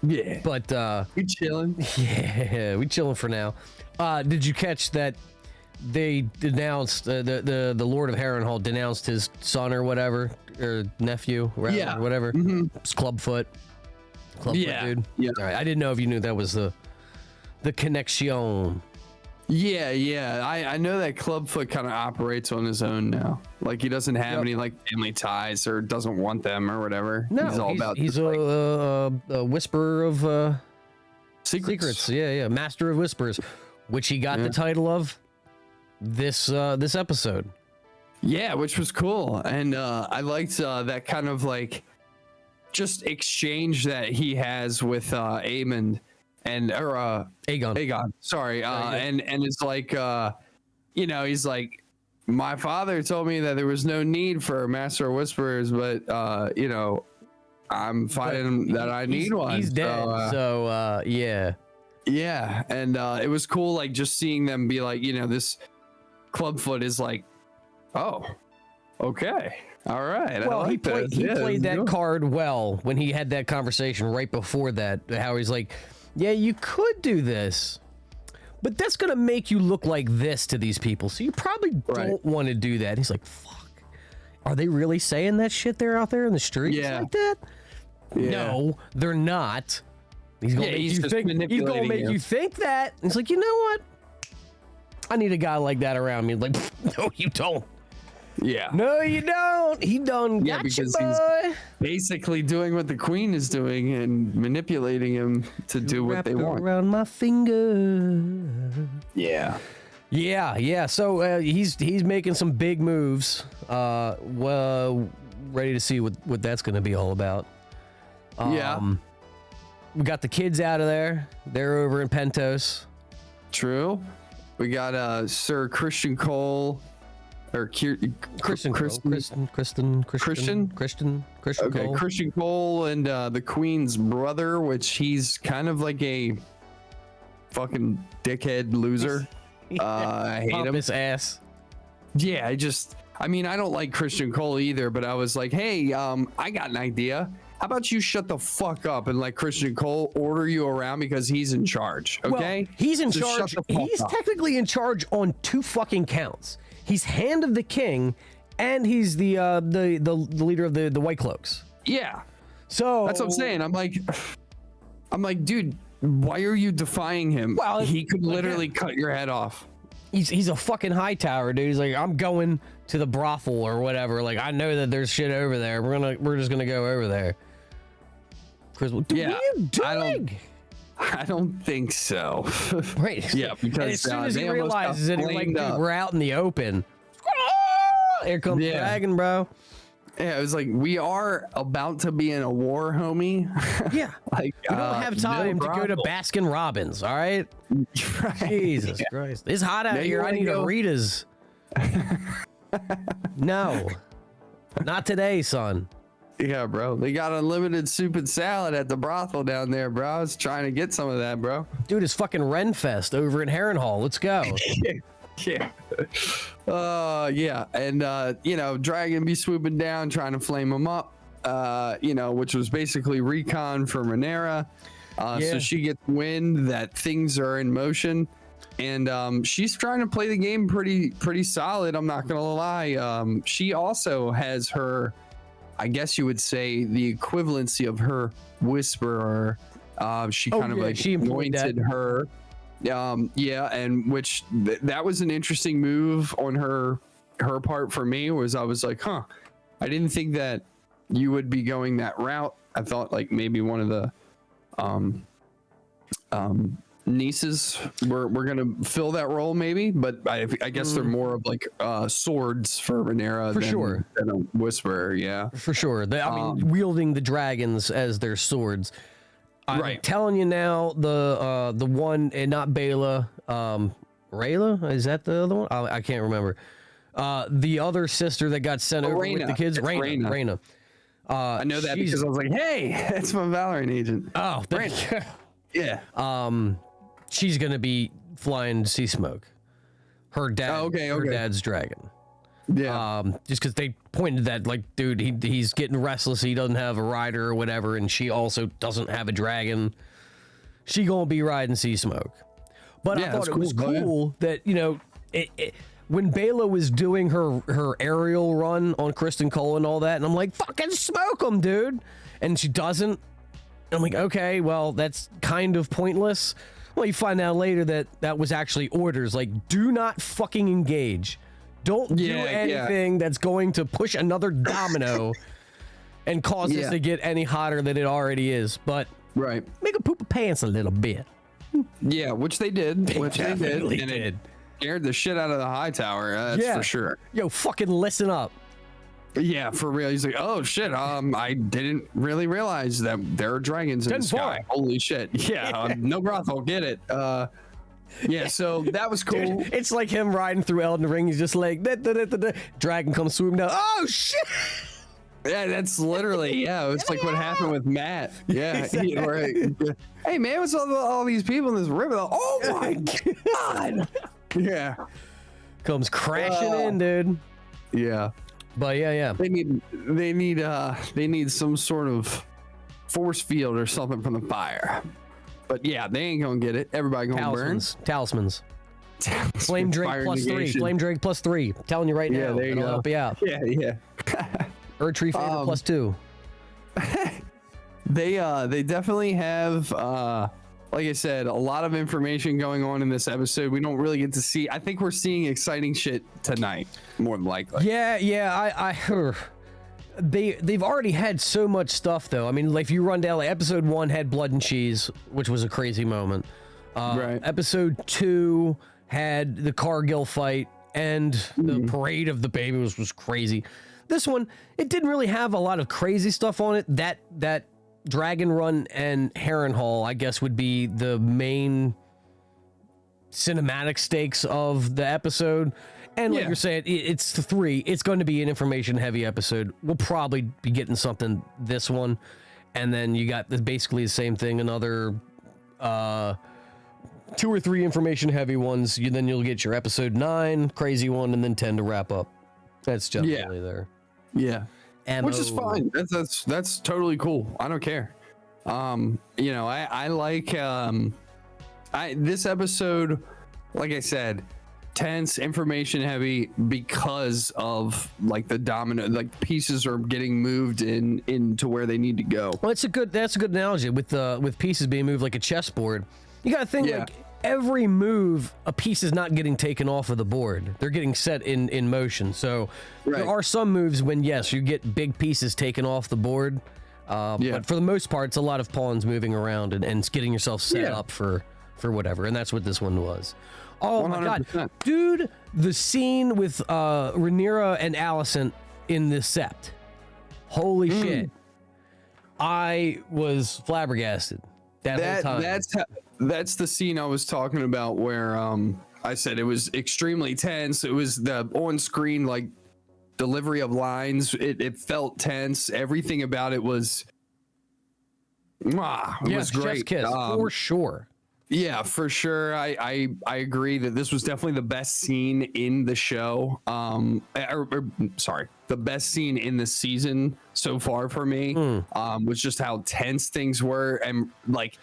Yeah. But We chilling. yeah, we chilling for now. Did you catch that they denounced the Lord of Harrenhal denounced his son or whatever, or nephew, rather, Yeah. whatever. Mm-hmm. It's Clubfoot. Clubfoot, dude. Yeah. All right. I didn't know if you knew that was the connection. Yeah. I know that Clubfoot kind of operates on his own now. Like he doesn't have any like family ties or doesn't want them or whatever. No, he's all about he's just, like, a whisperer of secrets. Yeah, master of whispers, which he got the title of this episode. Yeah, which was cool, and I liked that kind of like just exchange that he has with Aemond and Aegon. Sorry, and it's like you know, he's like, my father told me that there was no need for a master of whisperers, but you know, I'm finding that I need one. He's dead, so yeah. Yeah, and it was cool, like just seeing them be like, you know, this Clubfoot is like, oh, okay, all right. Well, I he like played that card well when he had that conversation right before that. How he's like, yeah, you could do this, but that's gonna make you look like this to these people, so you probably don't want to do that. He's like, fuck, are they really saying that shit there out there in the streets like that? Yeah. No, they're not. He's gonna make you think. He's gonna make you think that. And it's like, you know what? I need a guy like that around me. Like, no, you don't. Yeah. No, you don't. He done Yeah, got because you, boy. he's basically doing what the queen is doing and manipulating him to do what they want. Around my finger. Yeah. Yeah. So he's making some big moves. Well, ready to see what that's gonna be all about. We got the kids out of there. They're over in Pentos. True. We got Sir Christian Cole or Christian Cole. Christian Okay, Cole. Christian Cole and the Queen's brother, which he's kind of like a fucking dickhead loser. I hate him. Pompous ass. Yeah, I mean, I don't like Christian Cole either, but I was like, hey, I got an idea. How about you shut the fuck up and let Christian Cole order you around because he's in charge, okay? Well, he's in Just charge. shut the fuck He's up. technically in charge on 2 fucking counts. He's Hand of the King, and he's the leader of the White Cloaks. Yeah, So that's what I'm saying. I'm like, dude, why are you defying him? Well, he could literally cut your head off. He's a fucking high tower, dude. He's like, I'm going to the brothel or whatever. Like, I know that there's shit over there. We're just gonna go over there. Chris, dude, Yeah, what are you doing? I don't think so. Right. Yeah, because and as soon as he they almost got realizes it, he's like, flamed dude, up. we're out in the open. Here comes the dragon, bro. Yeah, it was like, we are about to be in a war, homie. Yeah. Like, We don't have time to go to brothel. Baskin Robbins, all right? Right. Jesus Christ. It's hot out Now you here. I wanna need go- a Rita's. No. Not today, son. Yeah, bro. They got unlimited soup and salad at the brothel down there, bro. I was trying to get some of that, bro. Dude, it's fucking Renfest over in Harrenhal. Let's go. Yeah. Yeah. And, you know, Dragon be swooping down, trying to flame him up, you know, which was basically recon for Rhaenyra. Yeah. So she gets wind that things are in motion. And she's trying to play the game pretty solid. I'm not going to lie. She also has her, I guess you would say, the equivalency of her whisperer. She kind of like she employed anointed that. her. Yeah, and which that was an interesting move on her part for me. Was I was like, huh, I didn't think that you would be going that route. I thought like maybe one of the nieces were gonna fill that role maybe, but I guess they're more of like swords for Rhaenyra For sure. than a whisperer. Yeah, For sure. I mean, wielding the dragons as their swords. I'm Right. telling you now, the one, and not Bela, Rayla? Is that the other one? I can't remember. The other sister that got sent over with Rhaena. the kids, It's Rhaena. I know that she's- because I was like, hey, it's my Valorant agent. Oh, Yeah. she's gonna be flying sea smoke. Her dad, Oh, okay. her dad's dragon. Yeah. Just because they pointed that, like, dude, he's getting restless. He doesn't have a rider or whatever, and she also doesn't have a dragon. She gonna be riding sea smoke. But I Yeah, thought that's it was cool, though, cool that, you know, when Bela was doing her aerial run on Kristen Cole and all that, and I'm like, fucking smoke him, dude. And she doesn't. I'm like, okay, well, that's kind of pointless. Well, you find out later that that was actually orders. Like, do not fucking engage. Don't do anything that's going to push another domino and cause this to get any hotter than it already is. But Right. make a poop a pants a little bit. Yeah, which they did. definitely And did. it scared the shit out of the high tower. That's for sure. Yo, fucking listen up. Yeah, for real. He's like, oh shit. I didn't really realize that there are dragons in the 10-4. sky. Holy shit. Yeah. No brothel. Get it. Yeah. So that was cool. Dude, it's like him riding through Elden Ring. He's just like, dragon comes swooping down. Oh shit! Yeah, that's literally, it's like what happened with Matt. Yeah. Hey man, what's all these people in this river? Oh my god. Yeah. Comes crashing in, dude. Yeah. But yeah. They need some sort of force field or something from the fire. But yeah, they ain't gonna get it. Everybody gonna Talismans. Flame Drake Fire plus 3. negation. Flame Drake plus 3. I'm telling you right now. there you It'll go. help you out. Yeah. Earth Tree Favor plus 2. They definitely have like I said, a lot of information going on in this episode. We don't really get to see. I think we're seeing exciting shit tonight, more than likely. Yeah. They've already had so much stuff though. I mean, like if you run down, like episode 1 had blood and cheese, which was a crazy moment. Right. Episode 2 had the Cargill fight and the parade of the babies was crazy. This one, it didn't really have a lot of crazy stuff on it. That Dragon Run and Harrenhal, I guess, would be the main cinematic stakes of the episode. And like Yeah. you're saying, it's 3. It's going to be an information-heavy episode. We'll probably be getting something this one, and then you got basically the same thing. Another 2 or 3 information-heavy ones. Then you'll get your episode 9 crazy one, and then 10 to wrap up. That's definitely there. Yeah. Ammo. Which is fine. That's totally cool. I don't care. You know, I like this episode, like I said, tense, information heavy because of like the dominant, like pieces are getting moved into where they need to go. Well, that's a good analogy with pieces being moved like a chessboard. You got to think like every move, a piece is not getting taken off of the board. They're getting set in motion. So there are some moves when, yes, you get big pieces taken off the board. But for the most part, it's a lot of pawns moving around and getting yourself set up for whatever. And that's what this one was. Oh 100%. My God. Dude, the scene with Rhaenyra and Alicent in the sept. Holy shit. I was flabbergasted that whole time. That's the scene I was talking about where I said it was extremely tense. It was the on-screen like delivery of lines. It felt tense. Everything about it was was great. Kiss, for sure. Yeah, for sure. I agree that this was definitely the best scene in the show. Sorry, the best scene in the season so far for me. Was just how tense things were, and like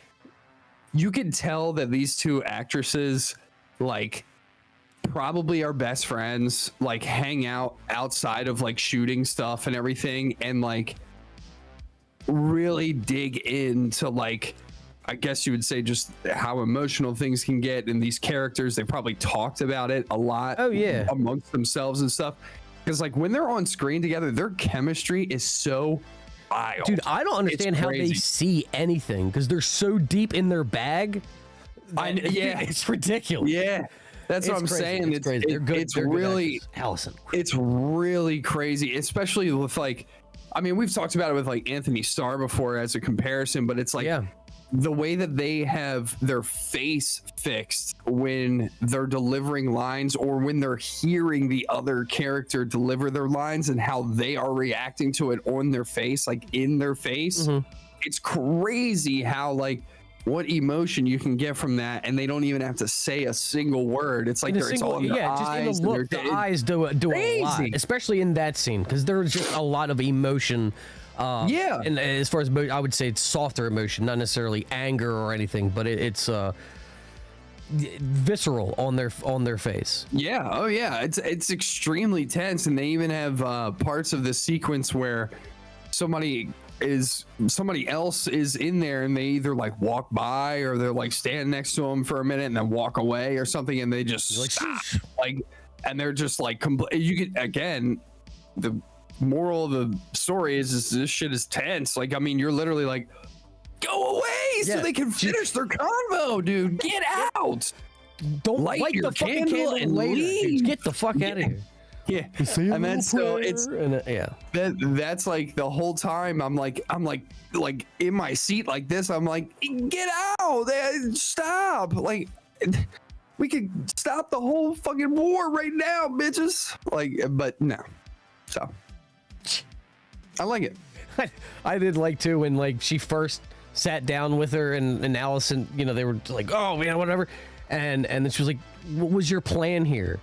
you could tell that these two actresses like probably are best friends, like hang out outside of like shooting stuff and everything, and like really dig into like, I guess you would say, just how emotional things can get in these characters. They probably talked about it a lot. Oh yeah, amongst themselves and stuff. Because like when they're on screen together, their chemistry is so wild. Dude, I don't understand how they see anything because they're so deep in their bag. It's ridiculous. Yeah, that's what I'm saying. It's crazy. They're good. It's really Allison. It's really crazy, especially with like, I mean, we've talked about it with like Anthony Starr before as a comparison, but it's like the way that they have their face fixed when they're delivering lines or when they're hearing the other character deliver their lines and how they are reacting to it on their face, like in their face. It's crazy how like what emotion you can get from that, and they don't even have to say a single word. It's like it's all in the eyes. Just in the look, the eyes do a lot, especially in that scene, because there's just a lot of emotion. And as far as I would say, it's softer emotion, not necessarily anger or anything, but it's visceral on their face. Yeah. Oh yeah. It's extremely tense, and they even have parts of the sequence where somebody else is in there, and they either like walk by or they're like stand next to them for a minute and then walk away or something, and they just stop, like, and they're just like you get, again, the moral of the story is this shit is tense. Like, I mean, you're literally like, go away so they can finish their convo, dude. Get out. Don't light the fucking candle and leave. Get the fuck out of here. Yeah, and that's so it's that's like the whole time I'm like in my seat like this. I'm like, get out, stop. Like, we could stop the whole fucking war right now, bitches. Like, but no. So I like it. I did like too when like she first sat down with her and Allison, you know, they were like, oh man, whatever, and then she was like, what was your plan here?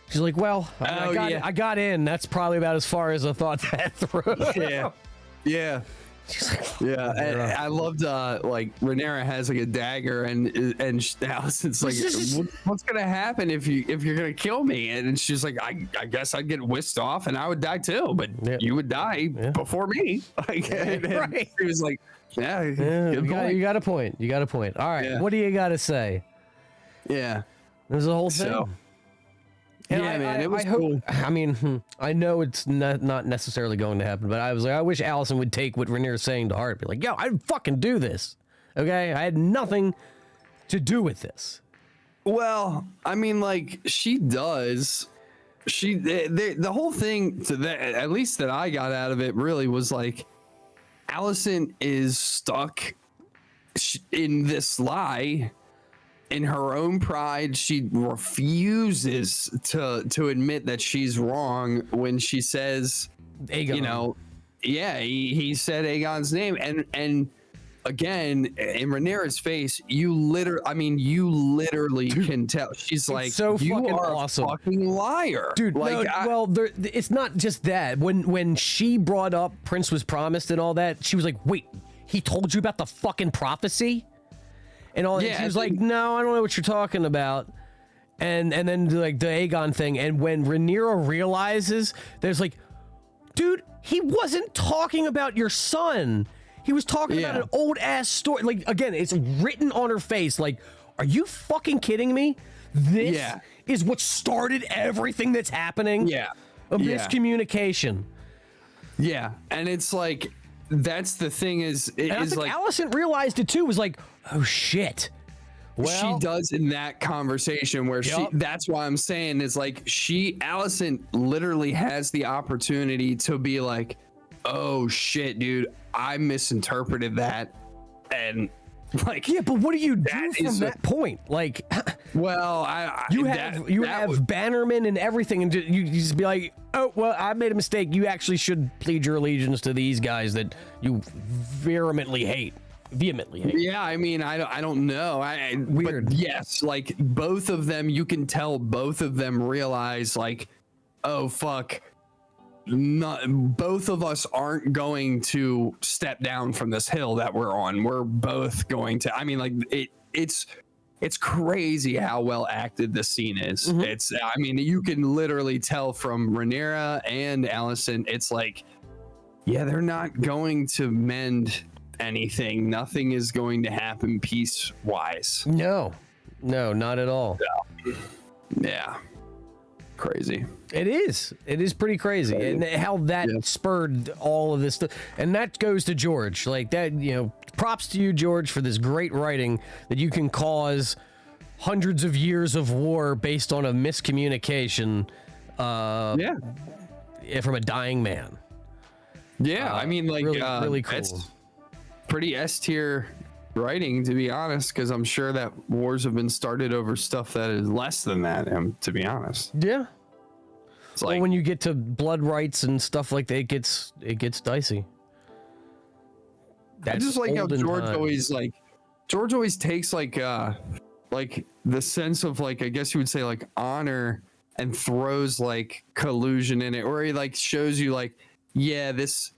She's like, well, I got in. That's probably about as far as I thought that through. Yeah. She's like, yeah. And I loved like Rhaenyra has like a dagger, and Allison's like, what's gonna happen if you're gonna kill me? And she's like, I guess I'd get whisked off and I would die too, but you would die before me. Like, and she was like, you got a point. All right, what do you got to say? Yeah, there's a whole thing. So, and man, it was cool. I mean, I know it's not necessarily going to happen, but I was like, I wish Allison would take what Rhaenyra's saying to heart. Be like, yo, I'd fucking do this. Okay, I had nothing to do with this. Well, I mean, like, she does. The whole thing to that, at least that I got out of it, really was like, Allison is stuck in this lie in her own pride, she refuses to admit that she's wrong when she says, Aegon. you know, yeah, he said Aegon's name, and again, in Rhaenyra's face, you literally can tell. She's like, so you fucking are awesome. a fucking liar, Dude. Like, No, it's not just that. When she brought up Prince was promised and all that, she was like, "Wait, he told you about the fucking prophecy?" And all. Yeah, She was like, "No, I don't know what you're talking about." And then like the Aegon thing, and when Rhaenyra realizes, there's like, dude, he wasn't talking about your son. He was talking about an old ass story. Like, again, it's written on her face. Like, are you fucking kidding me? This is what started everything that's happening. Yeah. A miscommunication. Yeah. And it's like, that's the thing is, And I think Alicent realized it too, was like, oh shit. Well, she does in that conversation where that's why I'm saying is like, Alicent literally has the opportunity to be like, oh shit, dude, I misinterpreted that. And like, yeah, but what do you do from that point? Like, well, you have Bannerman and everything, and you just be like, oh, well, I made a mistake. You actually should plead your allegiance to these guys that you vehemently hate. Yeah, I mean, I don't know. Weird. But yes, like both of them, you can tell both of them realize like, oh fuck, both of us aren't going to step down from this hill that we're on. We're both going to. I mean, like it's crazy how well acted this scene is. Mm-hmm. I mean, you can literally tell from Rhaenyra and Alicent. It's like, yeah, they're not going to mend anything. Nothing is going to happen peace wise. No, not at all. Yeah. Crazy. It is pretty crazy. And how that spurred all of this stuff. And that goes to George. Like that, you know, props to you, George, for this great writing that you can cause hundreds of years of war based on a miscommunication from a dying man. Yeah, I mean, like, really cool. It's pretty S tier writing, to be honest, because I'm sure that wars have been started over stuff that is less than that, to be honest. Yeah. It's like, when you get to blood rights and stuff like that, it gets dicey. I just like how George always takes like the sense of like, I guess you would say like honor, and throws like collusion in it, or he like shows you like, yeah, this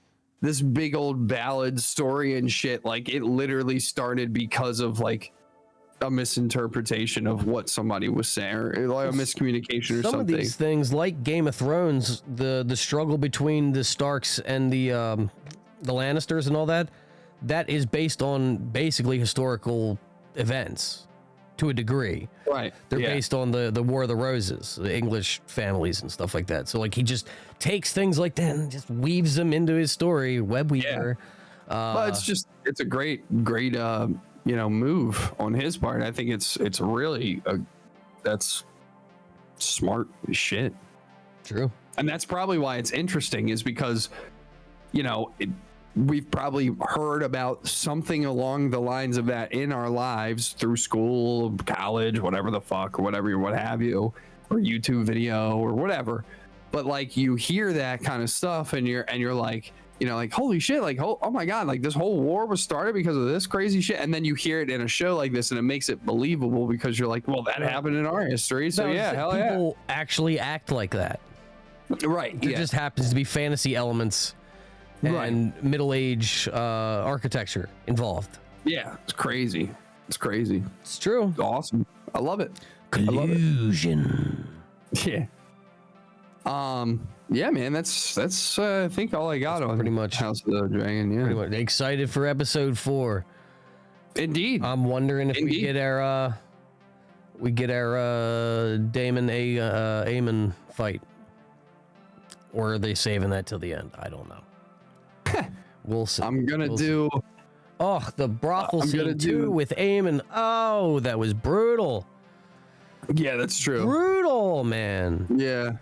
big old ballad story and shit, like it literally started because of like a misinterpretation of what somebody was saying, or like a miscommunication or something. Some of these things, like Game of Thrones, the struggle between the Starks and the Lannisters and all that is based on basically historical events to a degree. Right. They're based on the War of the Roses, the English families and stuff like that. So like he just takes things like that and just weaves them into his story, web weaver. But it's a great move on his part. I think it's really that's smart shit. True. And that's probably why it's interesting, is because we've probably heard about something along the lines of that in our lives through school, college, whatever the fuck, or whatever, what have you, or YouTube video or whatever. But like you hear that kind of stuff and you're like, like, holy shit, like, oh my God, like this whole war was started because of this crazy shit. And then you hear it in a show like this and it makes it believable because you're like, well, that happened in our history. So yeah, hell yeah. People actually act like that. Right. There just happens to be fantasy elements and middle age architecture involved. Yeah, it's crazy. It's true. It's awesome. I love it. Collusion. Yeah. Yeah, man, that's I think all I got on pretty much House of the Dragon. Yeah, pretty much. Excited for episode 4. Indeed. I'm wondering if we get our Daemon Aemon fight, or are they saving that till the end? I don't know. We'll see. I'm gonna do. Oh, the brothel scene too with Aemon. Oh, that was brutal. Yeah, that's true. Brutal, man. Yeah.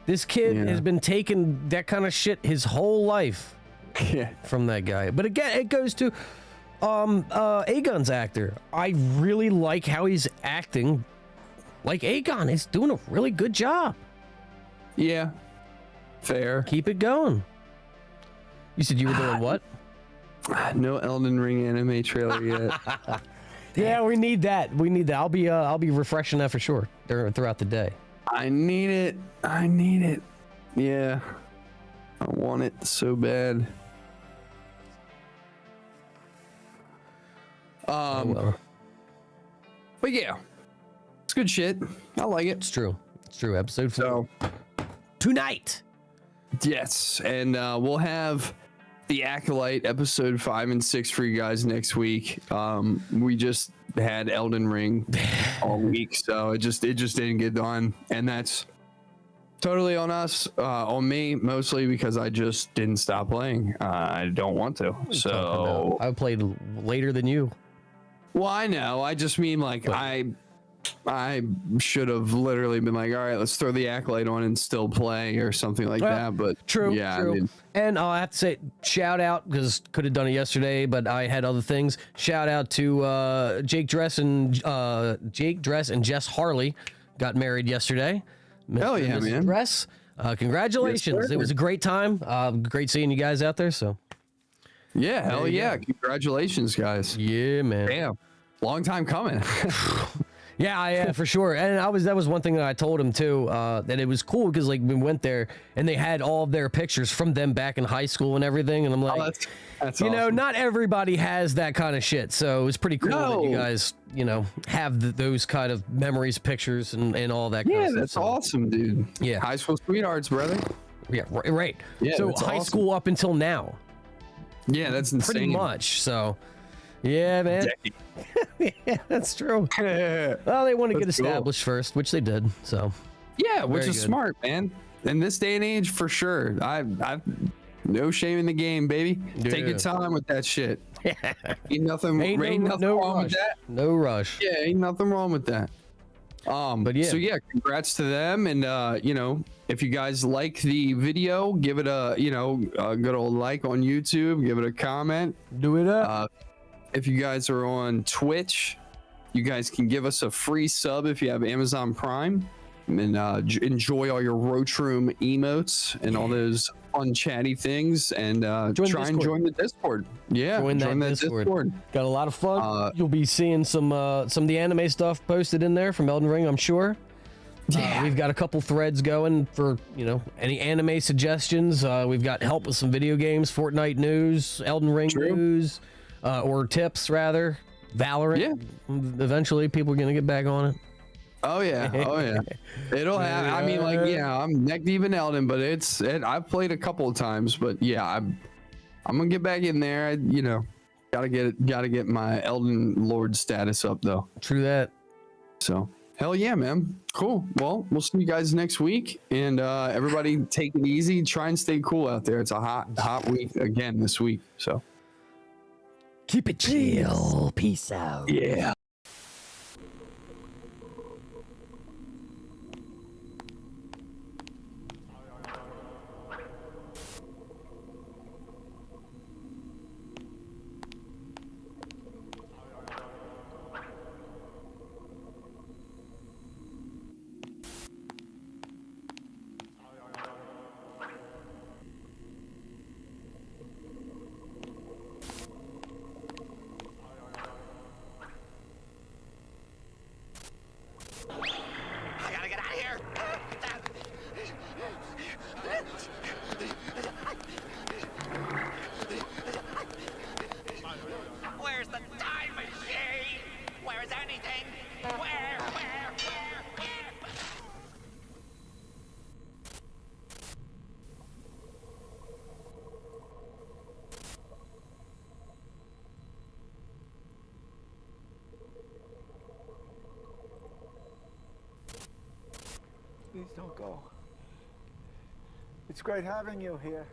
This kid has been taking that kind of shit his whole life from that guy. But again, it goes to Aegon's actor. I really like how he's acting like Aegon. He's doing a really good job. Yeah. Fair. Keep it going. You said you were doing what? No Elden Ring anime trailer yet. Yeah, we need that. I'll be refreshing that for sure throughout the day. I need it. Yeah. I want it so bad. But yeah, it's good shit. I like it. It's true. Episode 4 So tonight. yes, and we'll have the Acolyte episode 5 and 6 for you guys next week. We just had Elden Ring all week, so it just didn't get done, and that's totally on us, on me mostly because I just didn't stop playing. I don't want to. So I played later than you. well, I know. I just mean like I should have literally been like, all right, let's throw the Acolyte on and still play or something like that. But True. yeah, True. I mean, And I have to say, shout out, because could have done it yesterday, but I had other things. Shout out to Jake Dress and Jess Harley got married yesterday. Hell yeah, and Mrs. man. Dress. Congratulations. Yes, sir. It was a great time. Great seeing you guys out there. So yeah, hell you yeah. go. Congratulations, guys. yeah, man. Damn. Long time coming. Yeah, for sure. And that was one thing that I told him too, that it was cool because like we went there and they had all of their pictures from them back in high school and everything, and I'm like, that's you know, awesome. not everybody has that kind of shit, so it was pretty cool that you No. guys, you know, have those kind of memories, pictures, and all that. Kind Yeah, of stuff. that's So, awesome, dude. Yeah. High school sweethearts, brother. Yeah, right. Yeah, so that's high awesome. school up until now, Yeah, that's insane. pretty much. So, yeah, man. Yeah, that's true. Well, they want to get That's cool. established first, which they did. So, Yeah, which Very is good. smart, man. In this day and age, for sure. I've no shame in the game, baby. Take Yeah. your time with that shit. Ain't nothing no wrong rush. with that. No rush. Yeah, ain't nothing wrong with that. But yeah. So yeah, congrats to them, and you know, if you guys like the video, give it a a good old like on YouTube, give it a comment. Do it up. If you guys are on Twitch, you guys can give us a free sub if you have Amazon Prime, and enjoy all your Roachroom emotes and all those fun chatty things, and try and join the Discord. Yeah, Join that Discord. Got a lot of fun. You'll be seeing some of the anime stuff posted in there from Elden Ring, I'm sure. Yeah. We've got a couple threads going for, you know, any anime suggestions. We've got help with some video games, Fortnite news, Elden Ring news, or tips rather. Valorant. Yeah. Eventually, people are gonna get back on it. Oh yeah, it'll happen. I mean, like, yeah, I'm neck deep in Elden, but I've played a couple of times, but yeah, I'm gonna get back in there. Gotta get my Elden Lord status up though. True that. So hell yeah, man. Cool. Well, we'll see you guys next week, and everybody take it easy. Try and stay cool out there. It's a hot week again this week. So Keep it chill. Peace out. yeah. Where's the time machine? Where is anything? Where? Please don't go. It's great having you here.